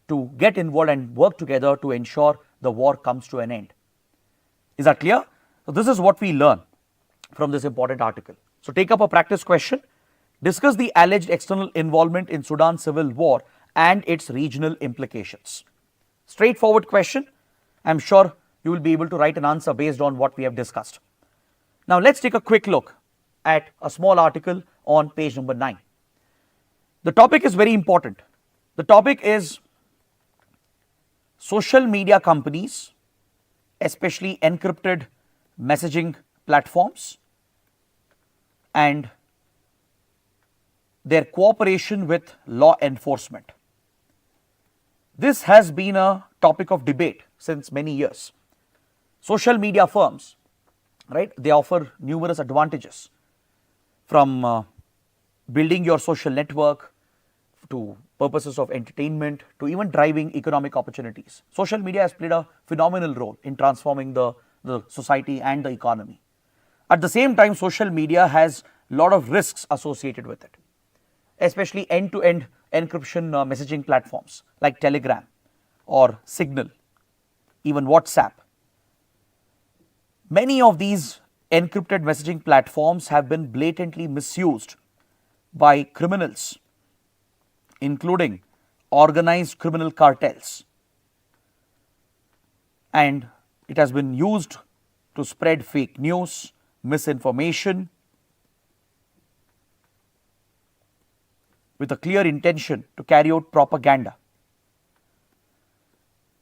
to get involved and work together to ensure the war comes to an end. Is that clear? So this is what we learn from this important article. So take up a practice question. Discuss the alleged external involvement in Sudan civil war and its regional implications. Straightforward question. I am sure you will be able to write an answer based on what we have discussed. Now let's take a quick look at a small article on page number 9. The topic is very important. The topic is social media companies, especially encrypted messaging platforms, and their cooperation with law enforcement. This has been a topic of debate since many years. Social media firms, right, they offer numerous advantages, from building your social network to purposes of entertainment to even driving economic opportunities. Social media has played a phenomenal role in transforming the society and the economy. At the same time, social media has a lot of risks associated with it, especially end-to-end encryption messaging platforms like Telegram or Signal, even WhatsApp. Many of these encrypted messaging platforms have been blatantly misused by criminals, including organized criminal cartels, and it has been used to spread fake news, misinformation, with a clear intention to carry out propaganda.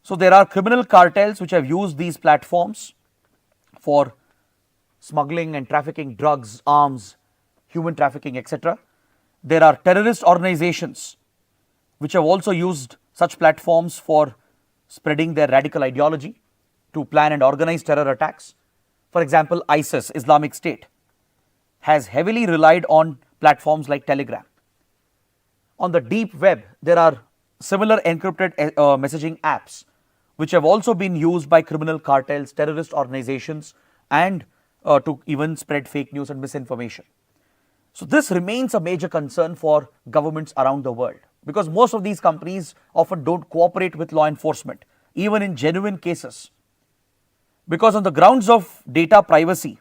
So there are criminal cartels which have used these platforms for smuggling and trafficking drugs, arms, human trafficking, etc. There are terrorist organizations which have also used such platforms for spreading their radical ideology to plan and organize terror attacks. For example, ISIS, Islamic State, has heavily relied on platforms like Telegram. On the deep web, there are similar encrypted messaging apps which have also been used by criminal cartels, terrorist organizations, and to even spread fake news and misinformation. So this remains a major concern for governments around the world, because most of these companies often don't cooperate with law enforcement, even in genuine cases. Because on the grounds of data privacy,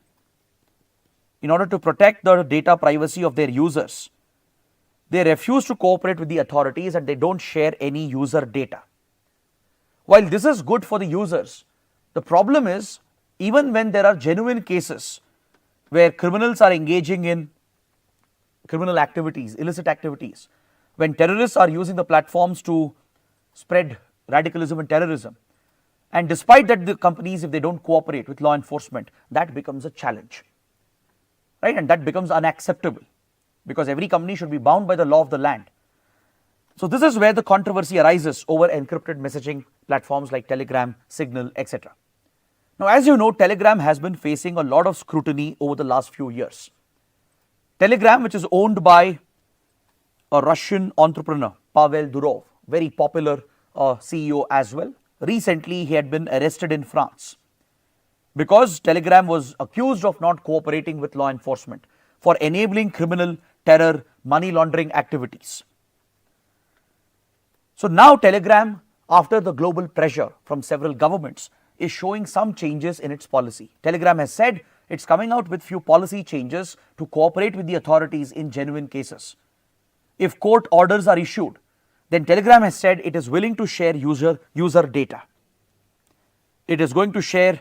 in order to protect the data privacy of their users, they refuse to cooperate with the authorities and they don't share any user data. While this is good for the users, the problem is, even when there are genuine cases where criminals are engaging in criminal activities, illicit activities, when terrorists are using the platforms to spread radicalism and terrorism. And despite that, the companies, if they don't cooperate with law enforcement, that becomes a challenge, right? And that becomes unacceptable, because every company should be bound by the law of the land. So this is where the controversy arises over encrypted messaging platforms like Telegram, Signal, etc. Now, as you know, Telegram has been facing a lot of scrutiny over the last few years. Telegram, which is owned by a Russian entrepreneur, Pavel Durov, very popular CEO as well. Recently, he had been arrested in France because Telegram was accused of not cooperating with law enforcement for enabling criminal, terror, money laundering activities. So now Telegram, after the global pressure from several governments, is showing some changes in its policy. Telegram has said it's coming out with few policy changes to cooperate with the authorities in genuine cases. If court orders are issued, then Telegram has said it is willing to share user data. It is going to share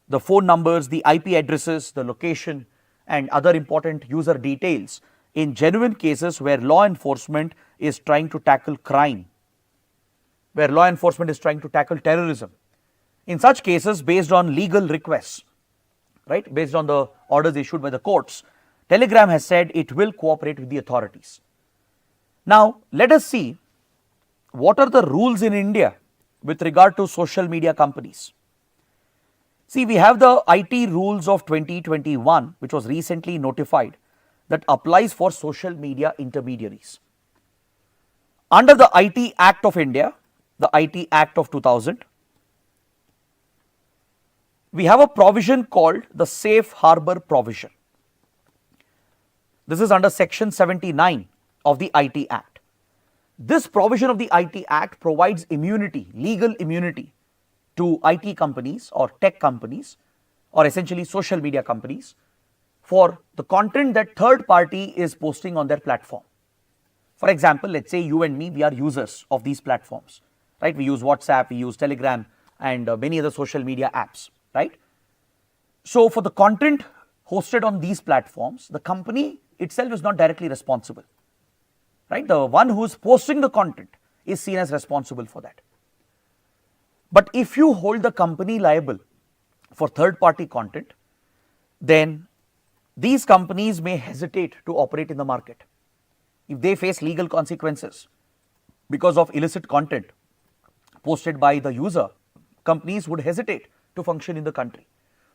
the phone numbers, the IP addresses, the location, and other important user details in genuine cases where law enforcement is trying to tackle crime, where law enforcement is trying to tackle terrorism. In such cases, based on legal requests, right, based on the orders issued by the courts, Telegram has said it will cooperate with the authorities. Now, let us see what are the rules in India with regard to social media companies. See, we have the IT rules of 2021, which was recently notified, that applies for social media intermediaries. Under the IT Act of India, the IT Act of 2000, we have a provision called the Safe Harbor Provision. This is under Section 79 of the IT Act. This provision of the IT Act provides immunity, legal immunity, to IT companies or tech companies, or essentially social media companies, for the content that third party is posting on their platform. For example, let's say you and me, we are users of these platforms, right? We use WhatsApp, we use Telegram, and many other social media apps, right? So for the content hosted on these platforms, the company itself is not directly responsible, right? The one who is posting the content is seen as responsible for that. But if you hold the company liable for third party content, then these companies may hesitate to operate in the market. If they face legal consequences because of illicit content posted by the user, companies would hesitate to function in the country.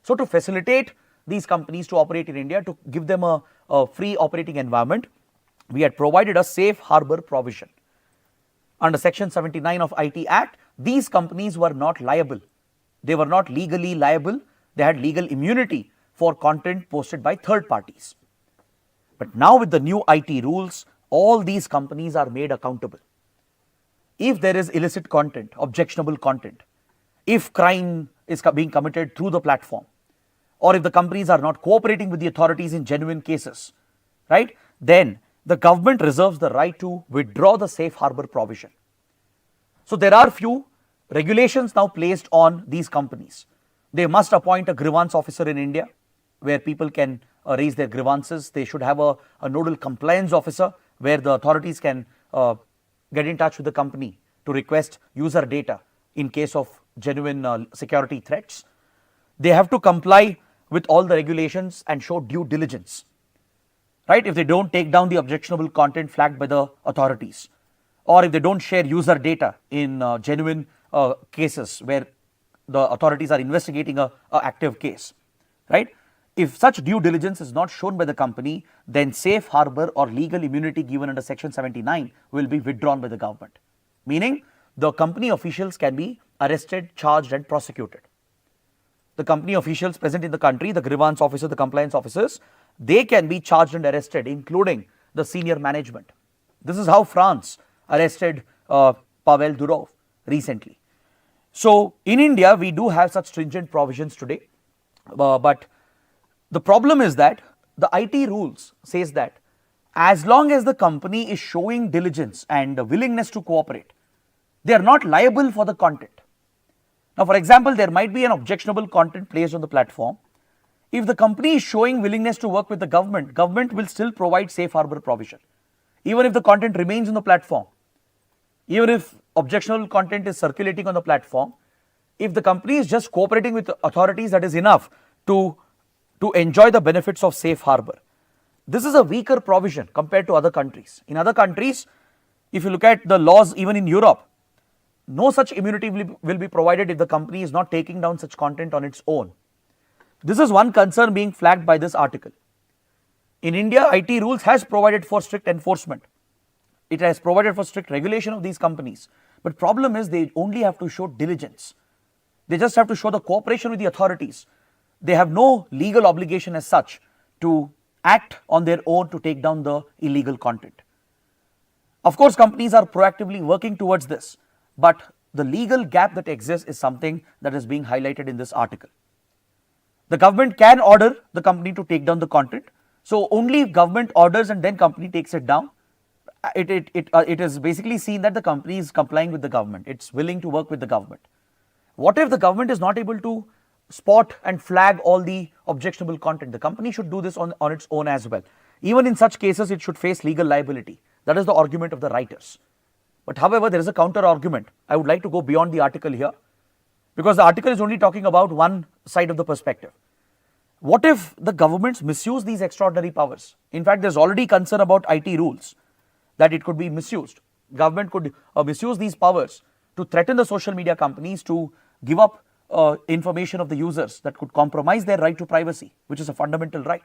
So to facilitate these companies to operate in India, to give them a free operating environment, we had provided a safe harbor provision. Under Section 79 of IT Act, these companies were not liable. They were not legally liable. They had legal immunity for content posted by third parties. But now with the new IT rules, all these companies are made accountable. If there is illicit content, objectionable content, if crime is being committed through the platform, or if the companies are not cooperating with the authorities in genuine cases, right, then the government reserves the right to withdraw the safe harbor provision. So there are few regulations now placed on these companies. They must appoint a grievance officer in India where people can raise their grievances. They should have a nodal compliance officer where the authorities can get in touch with the company to request user data in case of genuine security threats. They have to comply with all the regulations and show due diligence, right? If they don't take down the objectionable content flagged by the authorities, or if they don't share user data in genuine cases where the authorities are investigating a active case, right? If such due diligence is not shown by the company, then safe harbor or legal immunity given under Section 79 will be withdrawn by the government, meaning the company officials can be arrested, charged and prosecuted. The company officials present in the country, the grievance officer, the compliance officers, they can be charged and arrested, including the senior management. This is how France arrested Pavel Durov recently. So in India, we do have such stringent provisions today, but the problem is that the IT rules says that as long as the company is showing diligence and willingness to cooperate, they are not liable for the content. Now, for example, there might be an objectionable content placed on the platform. If the company is showing willingness to work with the government will still provide safe harbor provision, even if the content remains on the platform. even if objectionable content is circulating on the platform, if the company is just cooperating with the authorities, that is enough to enjoy the benefits of safe harbor. This is a weaker provision compared to other countries. In other countries, if you look at the laws even in Europe, no such immunity will be provided if the company is not taking down such content on its own. This is one concern being flagged by this article. In India, IT rules has provided for strict enforcement. It has provided for strict regulation of these companies. But problem is they only have to show diligence. They just have to show the cooperation with the authorities. They have no legal obligation as such to act on their own to take down the illegal content. Of course, companies are proactively working towards this, but the legal gap that exists is something that is being highlighted in this article. The government can order the company to take down the content. So only if government orders and then company takes it down, it is basically seen that the company is complying with the government. It's willing to work with the government. What if the government is not able to spot and flag all the objectionable content? The company should do this on its own as well. Even in such cases, it should face legal liability. That is the argument of the writers. But however, there is a counter argument. I would like to go beyond the article here, because the article is only talking about one side of the perspective. What if the governments misuse these extraordinary powers? In fact, there's already concern about IT rules that it could be misused. Government could misuse these powers to threaten the social media companies to give up information of the users that could compromise their right to privacy, which is a fundamental right.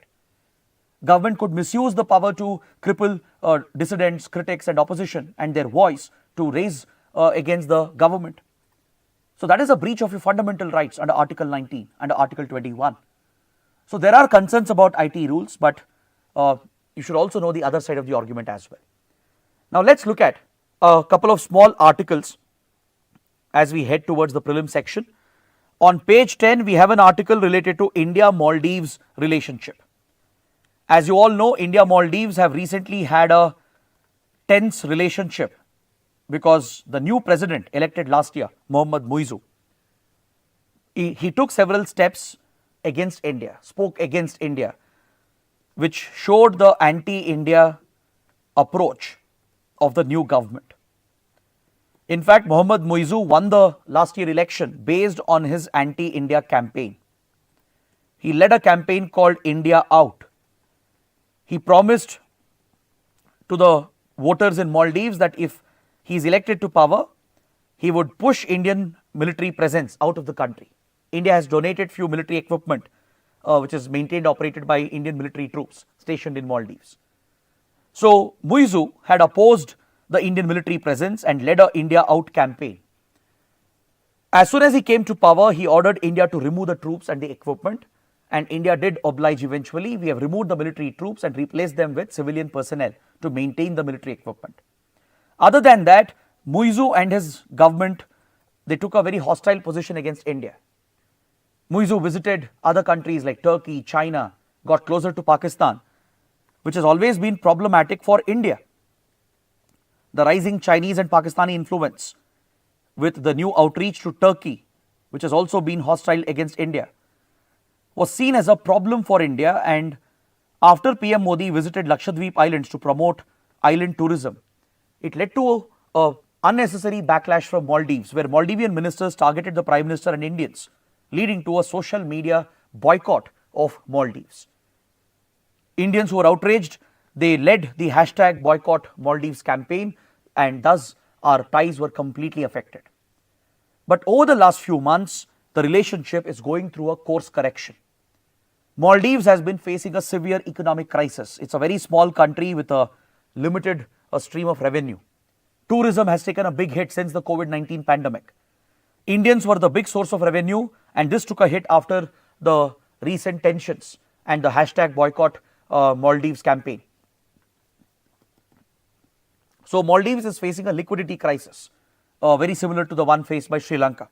Government could misuse the power to cripple dissidents, critics and opposition and their voice to raise against the government. So that is a breach of your fundamental rights under Article 19, under Article 21. So there are concerns about IT rules, but you should also know the other side of the argument as well. Now let's look at a couple of small articles as we head towards the prelim section. On page 10, we have an article related to India-Maldives relationship. As you all know, India-Maldives have recently had a tense relationship because the new president elected last year, Muizzu, he took several steps against India, spoke against India, which showed the anti-India approach of the new government. In fact, Mohammad Muizzu won the last year election based on his anti-India campaign. He led a campaign called India Out. He promised to the voters in Maldives that if he is elected to power, he would push Indian military presence out of the country. India has donated few military equipment which is maintained, operated by Indian military troops stationed in Maldives. So Muizzu had opposed the Indian military presence and led a India Out campaign. As soon as he came to power, he ordered India to remove the troops and the equipment, and India did oblige eventually. We have removed the military troops and replaced them with civilian personnel to maintain the military equipment. Other than that, Muizzu and his government, they took a very hostile position against India. Muizzu visited other countries like Turkey, China, got closer to Pakistan, which has always been problematic for India. The rising Chinese and Pakistani influence with the new outreach to Turkey, which has also been hostile against India, was seen as a problem for India. And after PM Modi visited Lakshadweep Islands to promote island tourism, it led to an unnecessary backlash from Maldives, where Maldivian ministers targeted the Prime Minister and Indians, leading to a social media boycott of Maldives. Indians who were outraged, they led the hashtag boycott Maldives campaign, and thus our ties were completely affected. But over the last few months, the relationship is going through a course correction. Maldives has been facing a severe economic crisis. It's a very small country with a limited stream of revenue. Tourism has taken a big hit since the COVID-19 pandemic. Indians were the big source of revenue, and this took a hit after the recent tensions and the hashtag boycott Maldives campaign. So Maldives is facing a liquidity crisis, very similar to the one faced by Sri Lanka.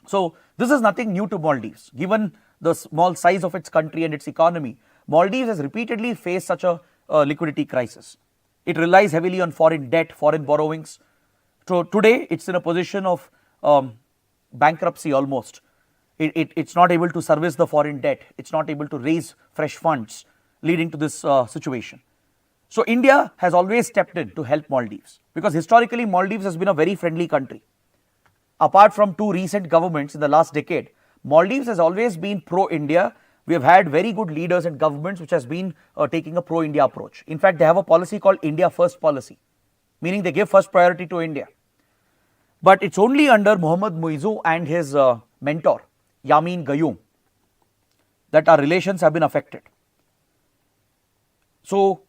So this is nothing new to Maldives. Given the small size of its country and its economy, Maldives has repeatedly faced such a liquidity crisis. It relies heavily on foreign debt, foreign borrowings. So today it's in a position of bankruptcy almost. It's not able to service the foreign debt. It's not able to raise fresh funds, leading to this situation. So India has always stepped in to help Maldives because historically Maldives has been a very friendly country. Apart from two recent governments in the last decade, Maldives has always been pro-India. We have had very good leaders and governments which has been taking a pro-India approach. In fact, they have a policy called India First policy, meaning they give first priority to India. But it's only under Mohammad Muizzu and his mentor, Yamin Gayoom, that our relations have been affected. So,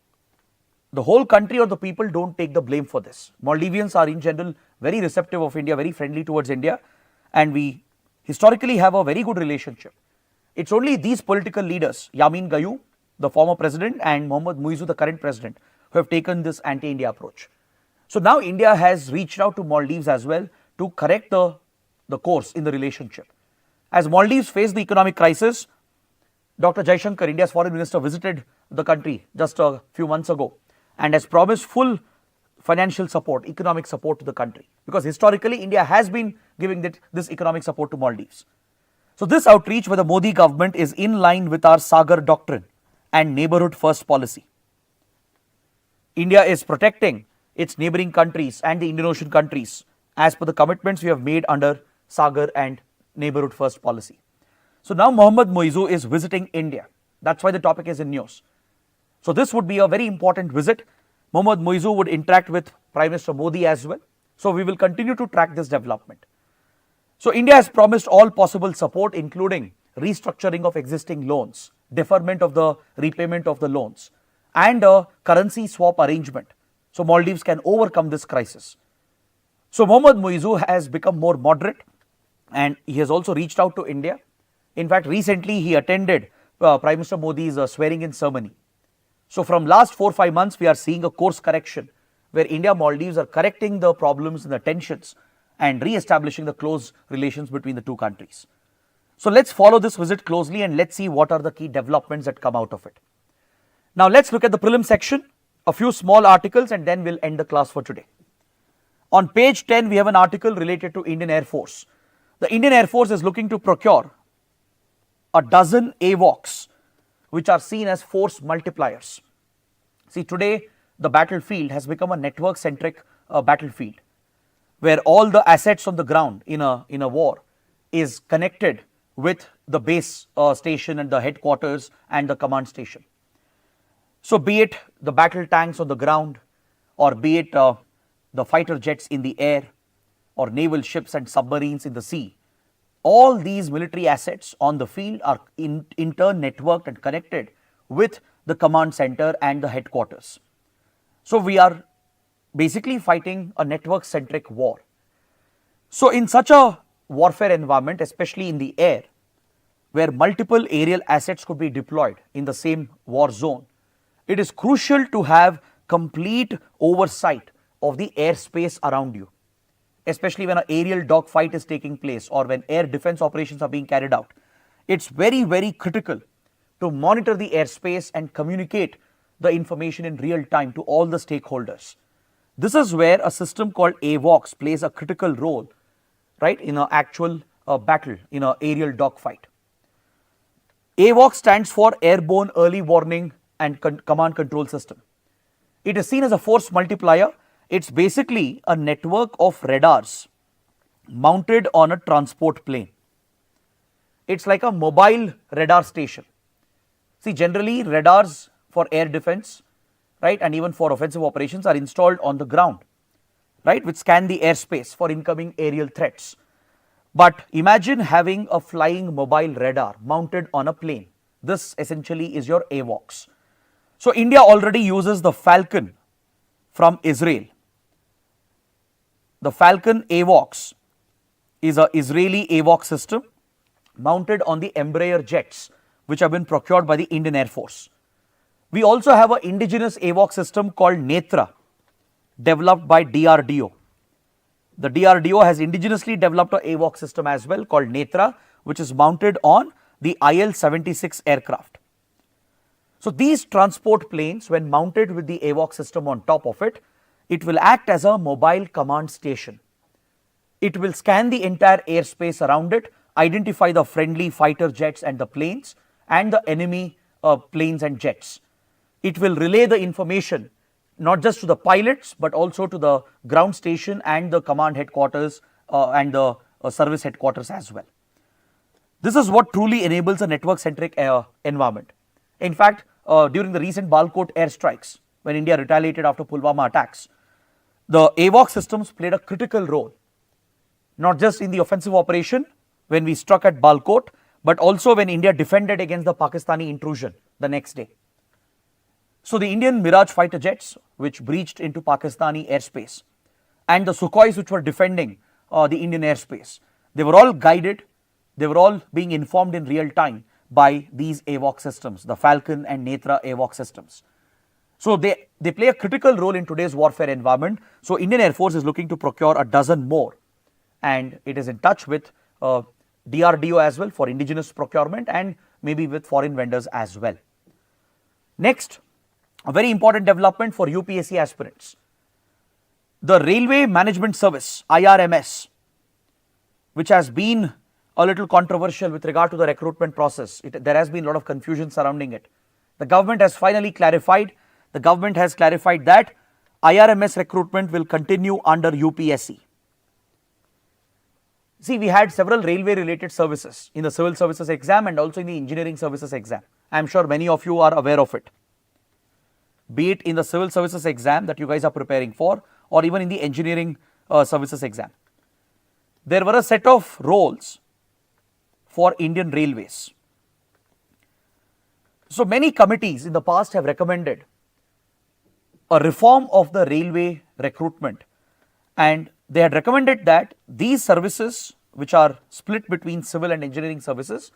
the whole country or the people don't take the blame for this. Maldivians are in general very receptive of India, very friendly towards India, and we historically have a very good relationship. It's only these political leaders, Yamin Gayoom, the former president, and Mohammad Muizzu, the current president, who have taken this anti-India approach. So now India has reached out to Maldives as well to correct the course in the relationship. As Maldives face the economic crisis, Dr. Jaishankar, India's foreign minister, visited the country just a few months ago and has promised full financial support, economic support to the country, because historically India has been giving this economic support to Maldives. So this outreach by the Modi government is in line with our Sagar doctrine and neighborhood first policy. India is protecting its neighboring countries and the Indian Ocean countries as per the commitments we have made under Sagar and neighborhood first policy. So now Mohammad Muizzu is visiting India. That's why the topic is in news. So this would be a very important visit. Mohammad Muizzu would interact with Prime Minister Modi as well. So we will continue to track this development. So India has promised all possible support, including restructuring of existing loans, deferment of the repayment of the loans, and a currency swap arrangement, so Maldives can overcome this crisis. So Mohammad Muizzu has become more moderate and he has also reached out to India. In fact, recently he attended Prime Minister Modi's swearing in ceremony. So from last 4-5 months, we are seeing a course correction where India and Maldives are correcting the problems and the tensions and re-establishing the close relations between the two countries. So let's follow this visit closely and let's see what are the key developments that come out of it. Now let's look at the prelim section, a few small articles, and then we'll end the class for today. On page 10, we have an article related to Indian Air Force. The Indian Air Force is looking to procure a dozen AWOCs, which are seen as force multipliers. See, today the battlefield has become a network-centric battlefield, where all the assets on the ground in a war is connected with the base station and the headquarters and the command station. So be it the battle tanks on the ground, or be it the fighter jets in the air, or naval ships and submarines in the sea, all these military assets on the field are in turn networked and connected with the command center and the headquarters. So we are basically fighting a network-centric war. So in such a warfare environment, especially in the air, where multiple aerial assets could be deployed in the same war zone, it is crucial to have complete oversight of the airspace around you, especially when an aerial dogfight is taking place or when air defense operations are being carried out. It's very, very critical to monitor the airspace and communicate the information in real time to all the stakeholders. This is where a system called AWOCS plays a critical role, right, in an actual battle, in an aerial dogfight. AWOCS stands for Airborne Early Warning and Command Control System. It is seen as a force multiplier. It's basically a network of radars mounted on a transport plane. It's like a mobile radar station. See, generally radars for air defense, right, and even for offensive operations are installed on the ground, right, which scan the airspace for incoming aerial threats. But imagine having a flying mobile radar mounted on a plane. This essentially is your AWOCS. So India already uses the Falcon from Israel. The Falcon AWOCS is an Israeli AWOCS system mounted on the Embraer jets, which have been procured by the Indian Air Force. We also have an indigenous AWOCS system called Netra, developed by DRDO. The DRDO has indigenously developed an AWOCS system as well called Netra, which is mounted on the IL-76 aircraft. So these transport planes, when mounted with the AWOCS system on top of it, it will act as a mobile command station. It will scan the entire airspace around it, identify the friendly fighter jets and the planes and the enemy planes and jets. it will relay the information not just to the pilots but also to the ground station and the command headquarters and the service headquarters as well. This is what truly enables a network-centric environment. In fact, during the recent Balkot airstrikes, when India retaliated after Pulwama attacks, the AVOC systems played a critical role, not just in the offensive operation when we struck at Balkot, but also when India defended against the Pakistani intrusion the next day. So the Indian Mirage fighter jets, which breached into Pakistani airspace, and the Sukhois which were defending the Indian airspace, they were all guided, they were all being informed in real time by these AVOC systems, the Falcon and Netra AVOC systems. So they play a critical role in today's warfare environment. So Indian Air Force is looking to procure a dozen more, and it is in touch with DRDO as well for indigenous procurement and maybe with foreign vendors as well. Next, a very important development for UPSC aspirants. The Railway Management Service, IRMS, which has been a little controversial with regard to the recruitment process. There has been a lot of confusion surrounding it. The government has finally clarified. The government has clarified that IRMS recruitment will continue under UPSC. See, we had several railway related services in the civil services exam and also in the engineering services exam. I am sure many of you are aware of it. Be it in the civil services exam that you guys are preparing for, or even in the engineering services exam. There were a set of roles for Indian Railways. So many committees in the past have recommended a reform of the railway recruitment, and they had recommended that these services, which are split between civil and engineering services,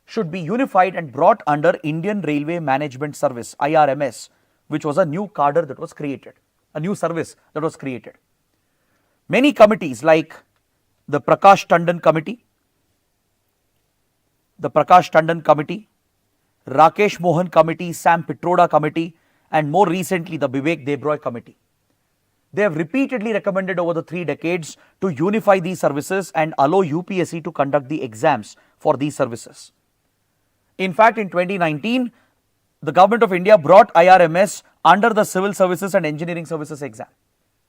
should be unified and brought under Indian Railway Management Service, IRMS, which was a new cadre that was created, a new service that was created. Many committees like the Prakash Tandon Committee, Rakesh Mohan Committee, Sam Pitroda Committee, and more recently the Vivek Debroy Committee. They have repeatedly recommended over the 3 decades to unify these services and allow UPSC to conduct the exams for these services. In fact, in 2019, the Government of India brought IRMS under the Civil Services and Engineering Services exam,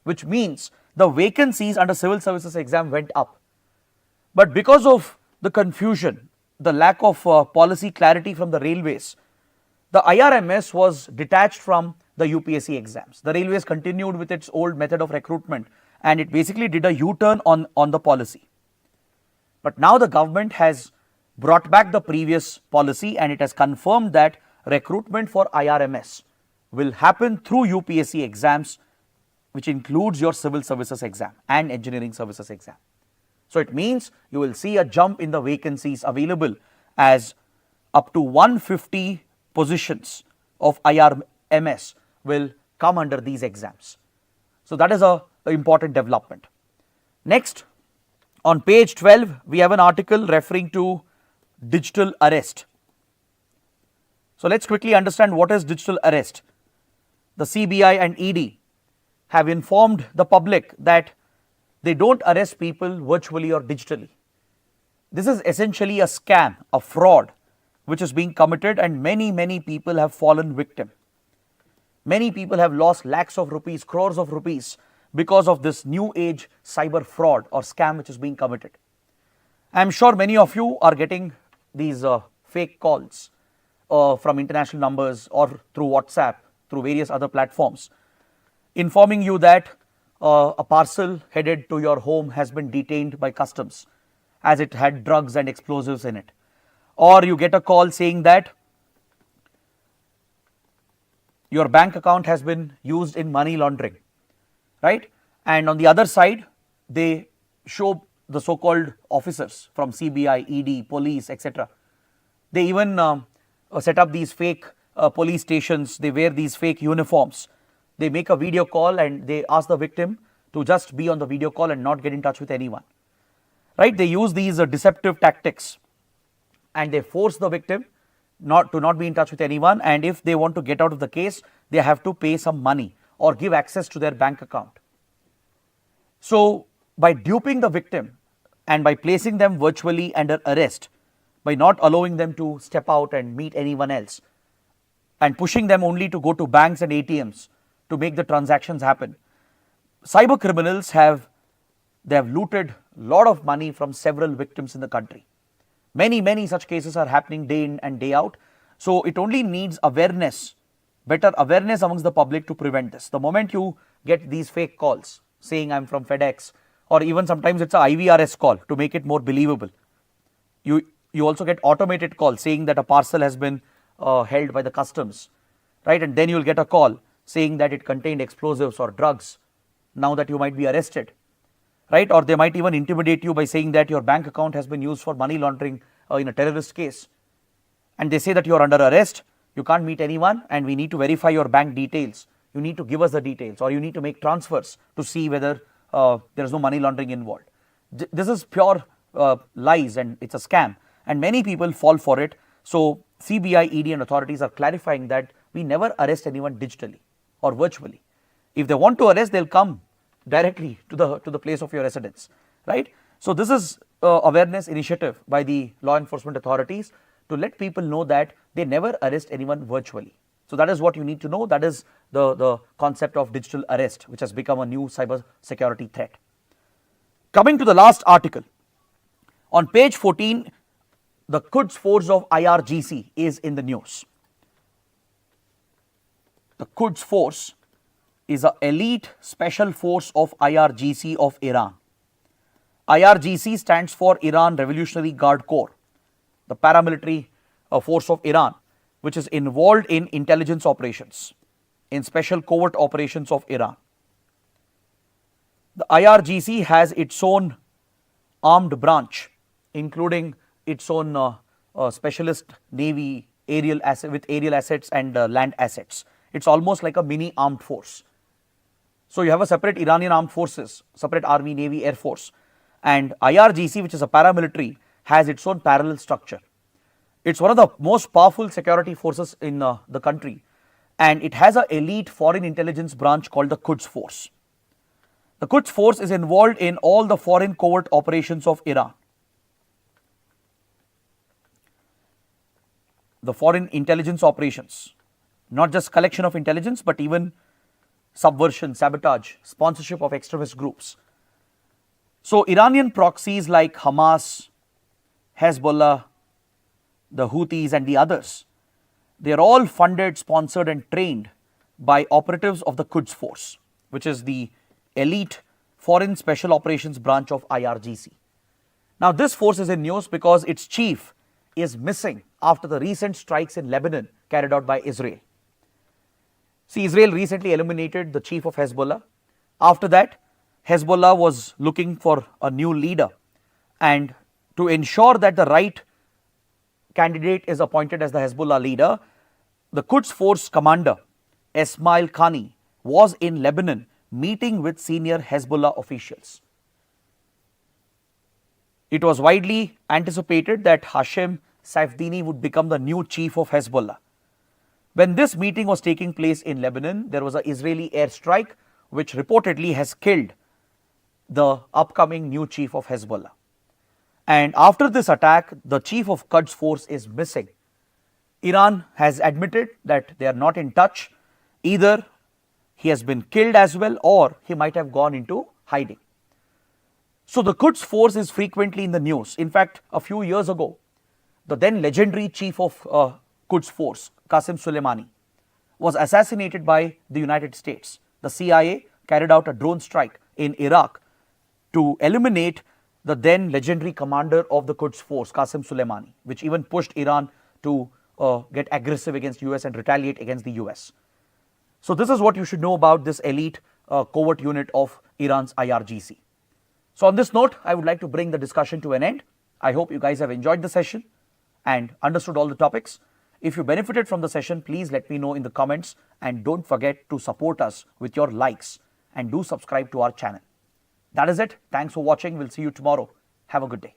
which means the vacancies under Civil Services exam went up. But because of the confusion, the lack of policy clarity from the railways, the IRMS was detached from the UPSC exams. The railways continued with its old method of recruitment, and it basically did a U-turn on the policy. But now the government has brought back the previous policy, and it has confirmed that recruitment for IRMS will happen through UPSC exams, which includes your civil services exam and engineering services exam. So it means you will see a jump in the vacancies available, as up to 150 positions of IRMS will come under these exams. So that is an important development. Next, on page 12, we have an article referring to digital arrest. So let's quickly understand what is digital arrest. The CBI and ED have informed the public that they don't arrest people virtually or digitally. This is essentially a scam, a fraud, which is being committed, and many people have fallen victim. Many people have lost lakhs of rupees, crores of rupees because of this new age cyber fraud or scam which is being committed. I am sure many of you are getting these fake calls from international numbers or through WhatsApp, through various other platforms, informing you that a parcel headed to your home has been detained by customs as it had drugs and explosives in it. Or you get a call saying that your bank account has been used in money laundering, right? And on the other side, they show the so-called officers from CBI, ED, Police, etc. They even set up these fake police stations. They wear these fake uniforms. They make a video call and they ask the victim to just be on the video call and not get in touch with anyone, right? They use these deceptive tactics, and they force the victim not to be in touch with anyone, and if they want to get out of the case, they have to pay some money or give access to their bank account. So by duping the victim and by placing them virtually under arrest, by not allowing them to step out and meet anyone else, and pushing them only to go to banks and ATMs to make the transactions happen. Cyber criminals have looted a lot of money from several victims in the country. Many such cases are happening day in and day out. So it only needs awareness, better awareness amongst the public to prevent this. The moment you get these fake calls saying I'm from FedEx, or even sometimes it's a IVRS call to make it more believable. You also get automated calls saying that a parcel has been held by the customs, right? And then you'll get a call saying that it contained explosives or drugs, now that you might be arrested, right? Or they might even intimidate you by saying that your bank account has been used for money laundering in a terrorist case. And they say that you are under arrest, you can't meet anyone, and we need to verify your bank details. You need to give us the details, or you need to make transfers to see whether there is no money laundering involved. This is pure lies, and it's a scam, and many people fall for it. So CBI, ED and authorities are clarifying that we never arrest anyone digitally or virtually. If they want to arrest, they'll come directly to the place of your residence, right? So this is awareness initiative by the law enforcement authorities to let people know that they never arrest anyone virtually. So that is what you need to know. That is the concept of digital arrest, which has become a new cyber security threat. Coming to the last article, on page 14, the Quds force of IRGC is in the news. The Quds force is an elite special force of IRGC of Iran. IRGC stands for Iran Revolutionary Guard Corps, the paramilitary force of Iran, which is involved in intelligence operations, in special covert operations of Iran. The IRGC has its own armed branch, including its own specialist navy with aerial assets and land assets. It's almost like a mini armed force. So you have a separate Iranian armed forces, separate army, navy, air force, and IRGC, which is a paramilitary, has its own parallel structure. It's one of the most powerful security forces in the country, and it has an elite foreign intelligence branch called the Quds force. The Quds force is involved in all the foreign covert operations of Iran. The foreign intelligence operations, not just collection of intelligence, but even subversion, sabotage, sponsorship of extremist groups. So Iranian proxies like Hamas, Hezbollah, the Houthis and the others, they are all funded, sponsored and trained by operatives of the Quds force, which is the elite foreign special operations branch of IRGC. Now this force is in news because its chief is missing after the recent strikes in Lebanon carried out by Israel. See, Israel recently eliminated the chief of Hezbollah. After that, Hezbollah was looking for a new leader, and to ensure that the right candidate is appointed as the Hezbollah leader, the Quds force commander Esmail Khani was in Lebanon meeting with senior Hezbollah officials. It was widely anticipated that Hashem Saifdini would become the new chief of Hezbollah. When this meeting was taking place in Lebanon, there was an Israeli airstrike which reportedly has killed the upcoming new chief of Hezbollah. And after this attack, the chief of Quds force is missing. Iran has admitted that they are not in touch. Either he has been killed as well, or he might have gone into hiding. So the Quds force is frequently in the news. In fact, a few years ago, the then legendary chief of Quds force, Qasem Soleimani, was assassinated by the United States. The CIA carried out a drone strike in Iraq to eliminate the then legendary commander of the Quds force, Qasem Soleimani, which even pushed Iran to get aggressive against US and retaliate against the US. So this is what you should know about this elite covert unit of Iran's IRGC. So on this note, I would like to bring the discussion to an end. I hope you guys have enjoyed the session and understood all the topics. If you benefited from the session, please let me know in the comments, and don't forget to support us with your likes and do subscribe to our channel. That is it. Thanks for watching. We'll see you tomorrow. Have a good day.